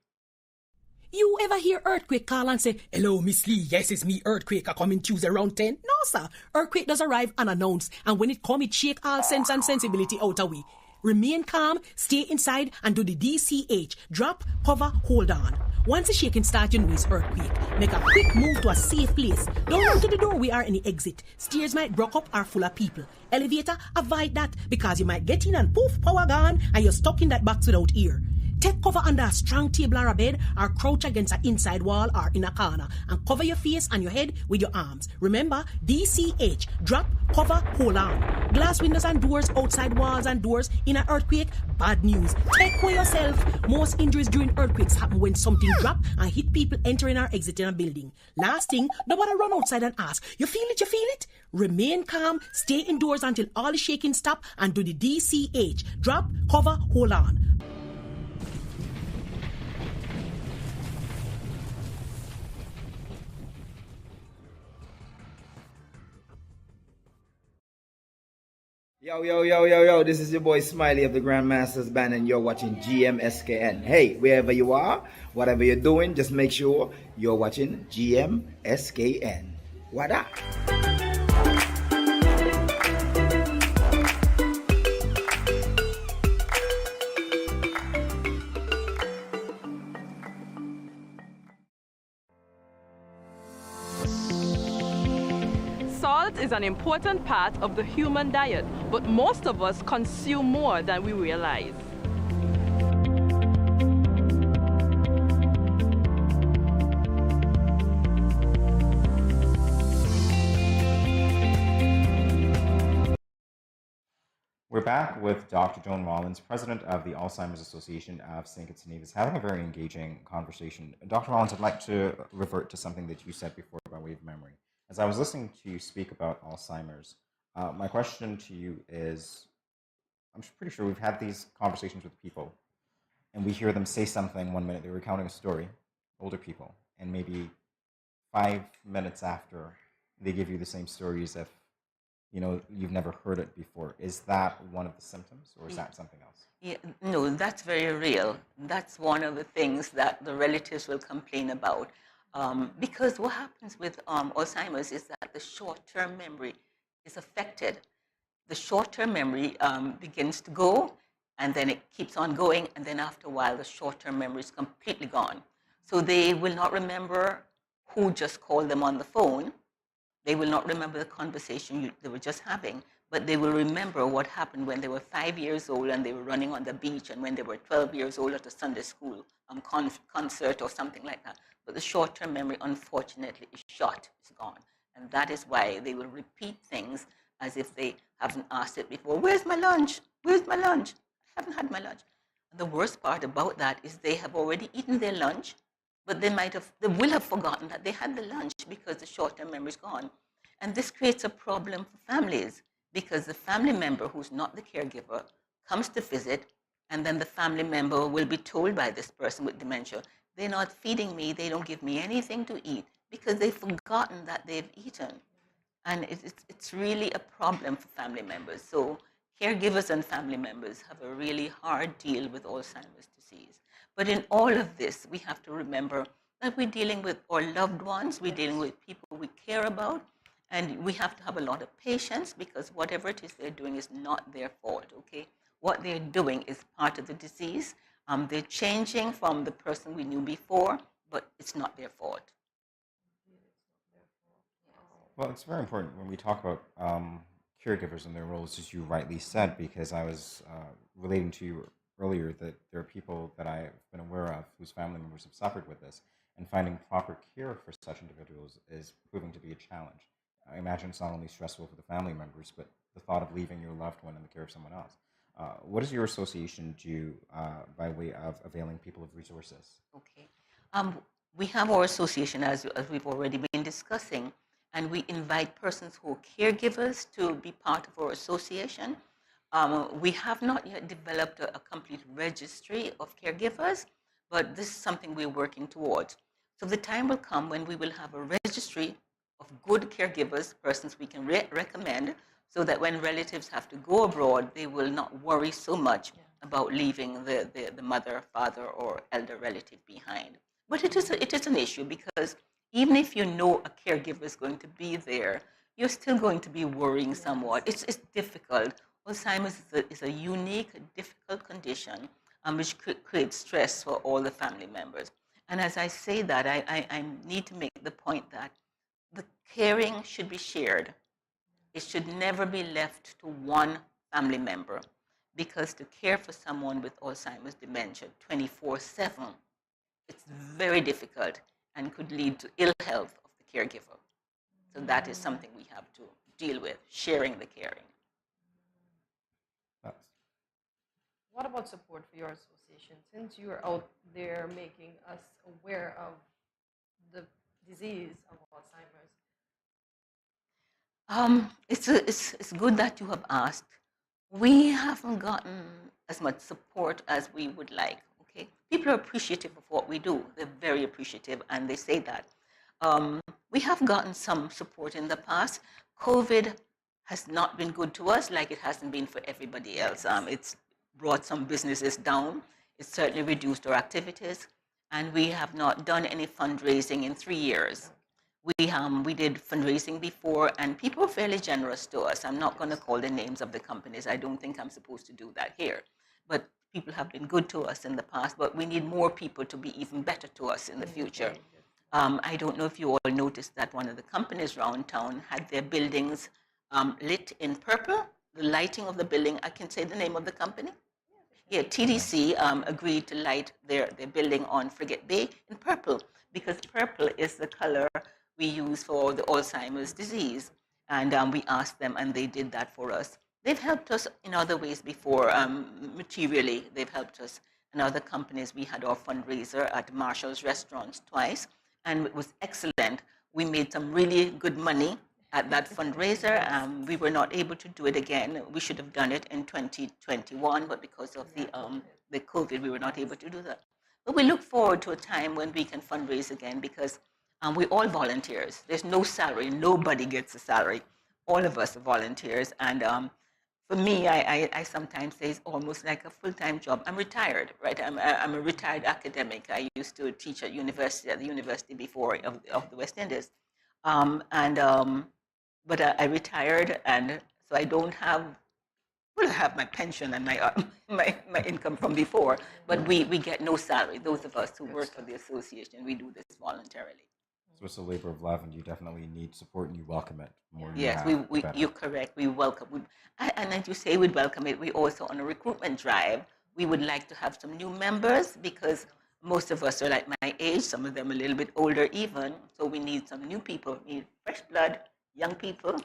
You ever hear Earthquake call and say, "Hello, Miss Lee, yes, it's me, Earthquake, I come in Tuesday around 10? No, sir. Earthquake does arrive unannounced, and when it come, it shake all sense and sensibility out of we. Remain calm, stay inside, and do the DCH. Drop, cover, hold on. Once the shaking starts, you know it's earthquake. Make a quick move to a safe place. Don't run to the door, we are in the exit. Stairs might block up or full of people. Elevator, avoid that, because you might get in and poof, power gone, and you're stuck in that box without ear. Take cover under a strong table or a bed, or crouch against an inside wall or in a corner, and cover your face and your head with your arms. Remember, DCH, drop, cover, hold on. Glass windows and doors, outside walls and doors, in an earthquake, bad news. Take care yourself. Most injuries during earthquakes happen when something drop and hit people entering or exiting a building. Last thing, nobody run outside and ask, you feel it, you feel it? Remain calm, stay indoors until all the shaking stop, and do the DCH, drop, cover, hold on. Yo, this is your boy Smiley of the Grandmasters Band, and you're watching GMSKN. Hey, wherever you are, whatever you're doing, just make sure you're watching GMSKN. What up? Salt is an important part of the human diet, but most of us consume more than we realize. We're back with Dr. Joan Rollins, president of the Alzheimer's Association of St. Kitts and Nevis, having a very engaging conversation. Dr. Rollins, I'd like to revert to something that you said before by way of memory. As I was listening to you speak about Alzheimer's, my question to you is, I'm pretty sure we've had these conversations with people, and we hear them say something 1 minute, they're recounting a story, older people, and maybe 5 minutes after, they give you the same story as if you've never heard it before. Is that one of the symptoms, or is that something else? Yeah, no, that's very real. That's one of the things that the relatives will complain about. Because what happens with Alzheimer's is that the short-term memory is affected. The short-term memory begins to go, and then it keeps on going, and then after a while, the short-term memory is completely gone. So they will not remember who just called them on the phone. They will not remember the conversation they were just having, but they will remember what happened when they were 5 years old and they were running on the beach, and when they were 12 years old at a Sunday school concert or something like that. But the short-term memory, unfortunately, is shot, it's gone. And that is why they will repeat things as if they haven't asked it before. Where's my lunch? Where's my lunch? I haven't had my lunch. And the worst part about that is they have already eaten their lunch, but they will have forgotten that they had the lunch because the short-term memory is gone. And this creates a problem for families, because the family member who's not the caregiver comes to visit, and then the family member will be told by this person with dementia, they're not feeding me, they don't give me anything to eat, because they've forgotten that they've eaten. And it's really a problem for family members. So caregivers and family members have a really hard deal with Alzheimer's disease. But in all of this, we have to remember that we're dealing with our loved ones, we're dealing with people we care about, and we have to have a lot of patience, because whatever it is they're doing is not their fault, okay? What they're doing is part of the disease. They're changing from the person we knew before, but it's not their fault. Well, it's very important when we talk about caregivers and their roles, as you rightly said, because I was relating to you earlier that there are people that I've been aware of whose family members have suffered with this, and finding proper care for such individuals is proving to be a challenge. I imagine it's not only stressful for the family members, but the thought of leaving your loved one in the care of someone else. What does your association do by way of availing people of resources? Okay. We have our association, as we've already been discussing, and we invite persons who are caregivers to be part of our association. We have not yet developed a complete registry of caregivers, but this is something we're working towards. So the time will come when we will have a registry of good caregivers, persons we can recommend, so that when relatives have to go abroad, they will not worry so much about leaving the mother, father, or elder relative behind. But it is an issue, because even if you know a caregiver is going to be there, you're still going to be worrying somewhat. It's difficult. Alzheimer's is a unique, difficult condition which creates stress for all the family members. And as I say that, I need to make the point that the caring should be shared. It should never be left to one family member, because to care for someone with Alzheimer's dementia 24/7, it's very difficult and could lead to ill health of the caregiver. So that is something we have to deal with, sharing the caring. What about support for your association? Since you're out there making us aware of the disease of Alzheimer's. It's good that you have asked. We haven't gotten as much support as we would like. Okay, people are appreciative of what we do. They're very appreciative, and they say that. We have gotten some support in the past. COVID has not been good to us like it hasn't been for everybody else. It's brought some businesses down. It's certainly reduced our activities. And we have not done any fundraising in 3 years. We did fundraising before, and people were fairly generous to us. I'm not going to call the names of the companies. I don't think I'm supposed to do that here. But people have been good to us in the past, but we need more people to be even better to us in the future. I don't know if you all noticed that one of the companies around town had their buildings lit in purple. The lighting of the building, I can say the name of the company? Yeah, TDC agreed to light their building on Frigate Bay in purple, because purple is the color we use for the Alzheimer's disease. And we asked them, and they did that for us. They've helped us in other ways before, materially. They've helped us in other companies. We had our fundraiser at Marshall's Restaurants twice, and it was excellent. We made some really good money at that fundraiser. We were not able to do it again. We should have done it in 2021, but because of the COVID, we were not able to do that. But we look forward to a time when we can fundraise again, because we're all volunteers. There's no salary. Nobody gets a salary. All of us are volunteers. And for me, I sometimes say it's almost like a full-time job. I'm retired, right? I'm a retired academic. I used to teach at the university before of the West Indies. But I retired, and so I don't have, well, I have my pension and my income from before, but we get no salary. Those of us who work for the association, we do this voluntarily. So it's a labor of love, and you definitely need support, and you welcome it more. Yes, you're correct. We welcome. And as you say, we'd welcome it. We also, on a recruitment drive, we would like to have some new members, because most of us are like my age. Some of them a little bit older even. So we need some new people. We need fresh blood, young people.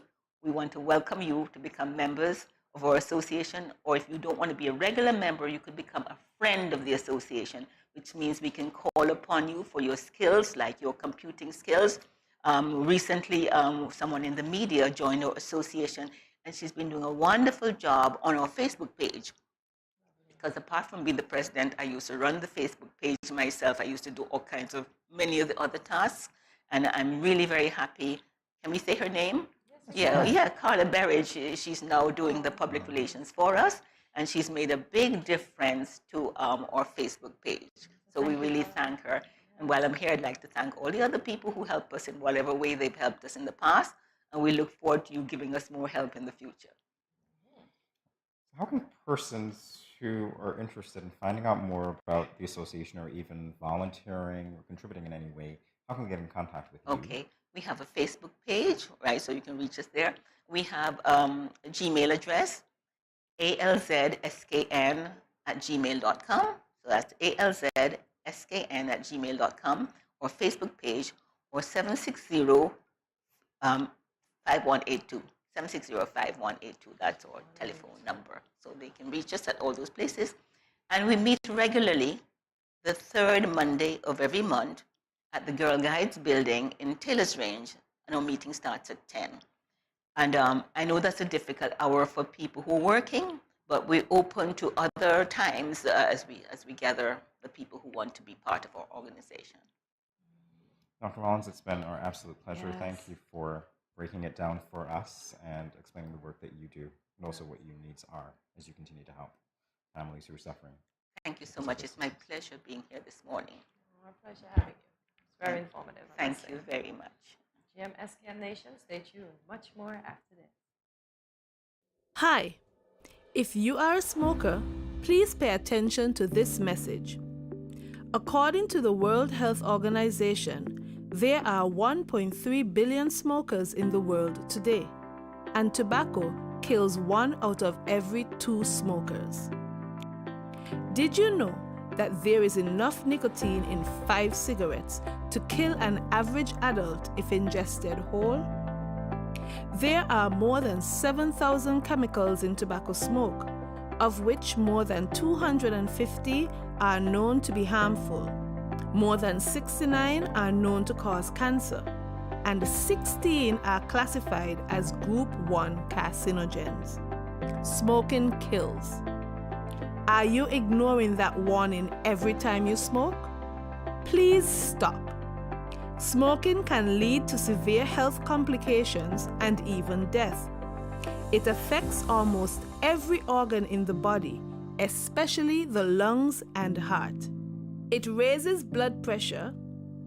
We want to welcome you to become members of our association. Or if you don't want to be a regular member, you could become a friend of the association, which means we can call upon you for your skills, like your computing skills. Recently, someone in the media joined our association, and she's been doing a wonderful job on our Facebook page. Because apart from being the president, I used to run the Facebook page myself. I used to do all kinds of many of the other tasks, and I'm really very happy. Can we say her name? Yes, yeah, Carla Berridge. She's now doing the public relations for us, and she's made a big difference to our Facebook page. So we really thank her. And while I'm here, I'd like to thank all the other people who help us in whatever way they've helped us in the past, and we look forward to you giving us more help in the future. How can persons who are interested in finding out more about the association, or even volunteering or contributing in any way, how can we get in contact with you? Okay, we have a Facebook page, right, so you can reach us there. We have a Gmail address, alzskn@gmail.com. So that's alzskn@gmail.com, or Facebook page, or 760-5182. 760-5182, that's our telephone number. So they can reach us at all those places. And we meet regularly the third Monday of every month at the Girl Guides building in Taylor's Range, and our meeting starts at 10. And I know that's a difficult hour for people who are working, but we're open to other times as we gather the people who want to be part of our organization. Dr. Rollins, it's been our absolute pleasure. Yes. Thank you for breaking it down for us and explaining the work that you do, and also what your needs are as you continue to help families who are suffering. Thank you so much. It's my pleasure being here this morning. Our pleasure having you. It's very informative. Thank you very much. GMSKN Nation, stay tuned. Much more after this. Hi. If you are a smoker, please pay attention to this message. According to the World Health Organization, there are 1.3 billion smokers in the world today, and tobacco kills 1 out of every 2 smokers. Did you know that there is enough nicotine in 5 cigarettes to kill an average adult if ingested whole? There are more than 7,000 chemicals in tobacco smoke, of which more than 250 are known to be harmful. More than 69 are known to cause cancer, and 16 are classified as Group 1 carcinogens. Smoking kills. Are you ignoring that warning every time you smoke? Please stop. Smoking can lead to severe health complications and even death. It affects almost every organ in the body, especially the lungs and heart. It raises blood pressure,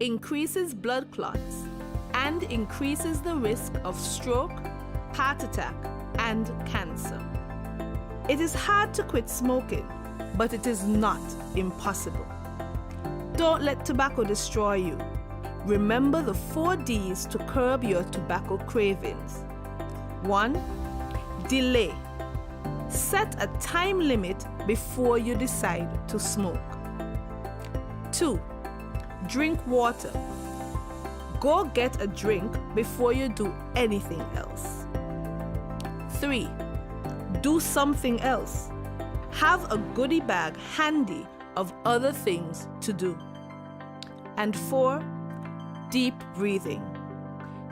increases blood clots, and increases the risk of stroke, heart attack, and cancer. It is hard to quit smoking, but it is not impossible. Don't let tobacco destroy you. Remember the 4 Ds to curb your tobacco cravings. 1. Delay. Set a time limit before you decide to smoke. 2. Drink water. Go get a drink before you do anything else. 3. Do something else. Have a goodie bag handy of other things to do. And 4. Deep breathing.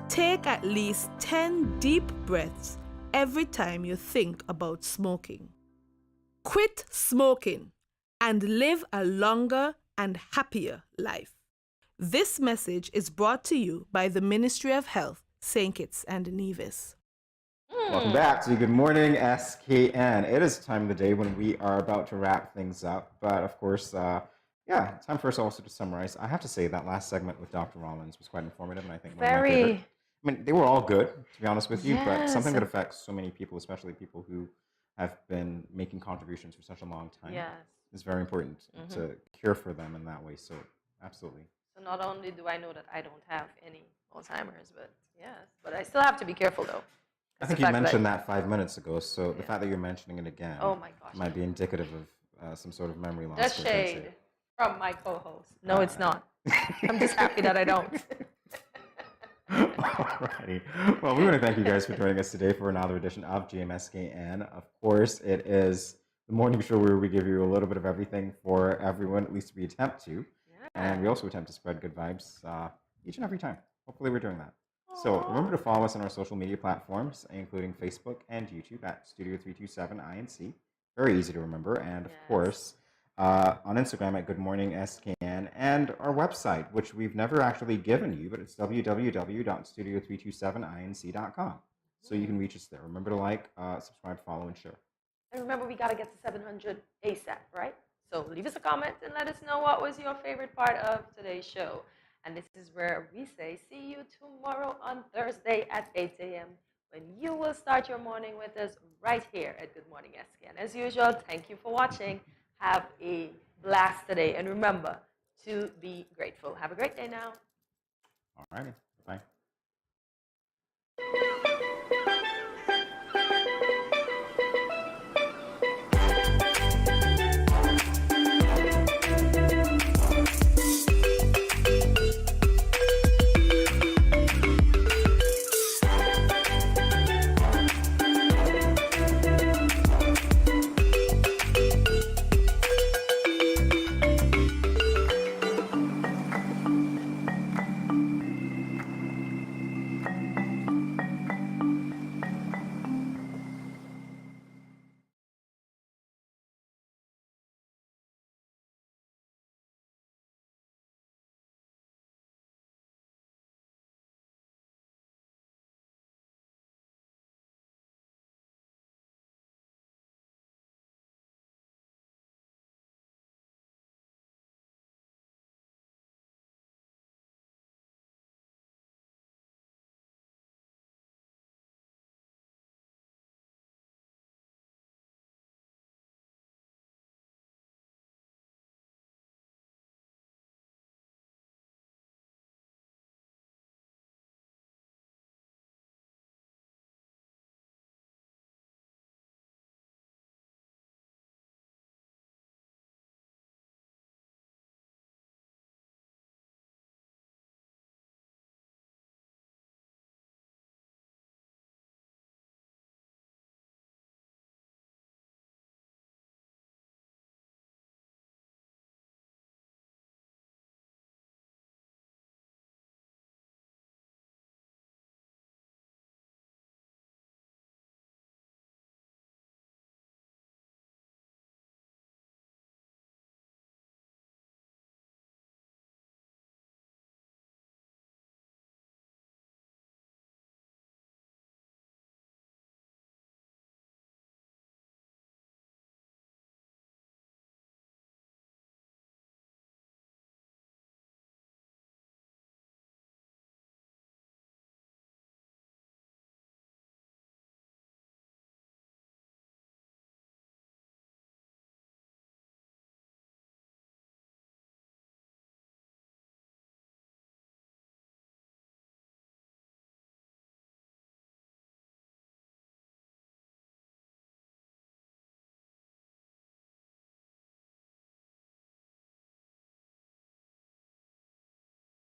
Take at least 10 deep breaths every time you think about smoking. Quit smoking and live a longer and happier life. This message is brought to you by the Ministry of Health, St. Kitts and Nevis. Welcome back to Good Morning SKN. It is time of the day when we are about to wrap things up, but of course, time for us also to summarize. I have to say that last segment with Dr. Rollins was quite informative, and I think one of my favorite. I mean, they were all good, to be honest with you, but something that affects so many people, especially people who have been making contributions for such a long time, is very important to care for them in that way. So, absolutely. So not only do I know that I don't have any Alzheimer's, but I still have to be careful though. I think you mentioned that 5 minutes ago, so the fact that you're mentioning it again might be indicative of some sort of memory loss. The shade from my co-host. No, it's not. I'm just happy that I don't. Alrighty. Well, we want to thank you guys for joining us today for another edition of GMSKN. Of course, it is the morning show where we give you a little bit of everything for everyone, at least we attempt to. And we also attempt to spread good vibes each and every time. Hopefully we're doing that. So remember to follow us on our social media platforms, including Facebook and YouTube at Studio 327 INC. Very easy to remember. And of course, on Instagram at Good Morning SKN, and our website, which we've never actually given you, but it's www.studio327inc.com. So you can reach us there. Remember to like, subscribe, follow, and share. And remember, we got to get to 700 ASAP, right? So leave us a comment and let us know what was your favorite part of today's show. And this is where we say see you tomorrow on Thursday at 8 a.m. when you will start your morning with us right here at Good Morning SKN. As usual, thank you for watching. Have a blast today. And remember to be grateful. Have a great day now. All righty. Bye.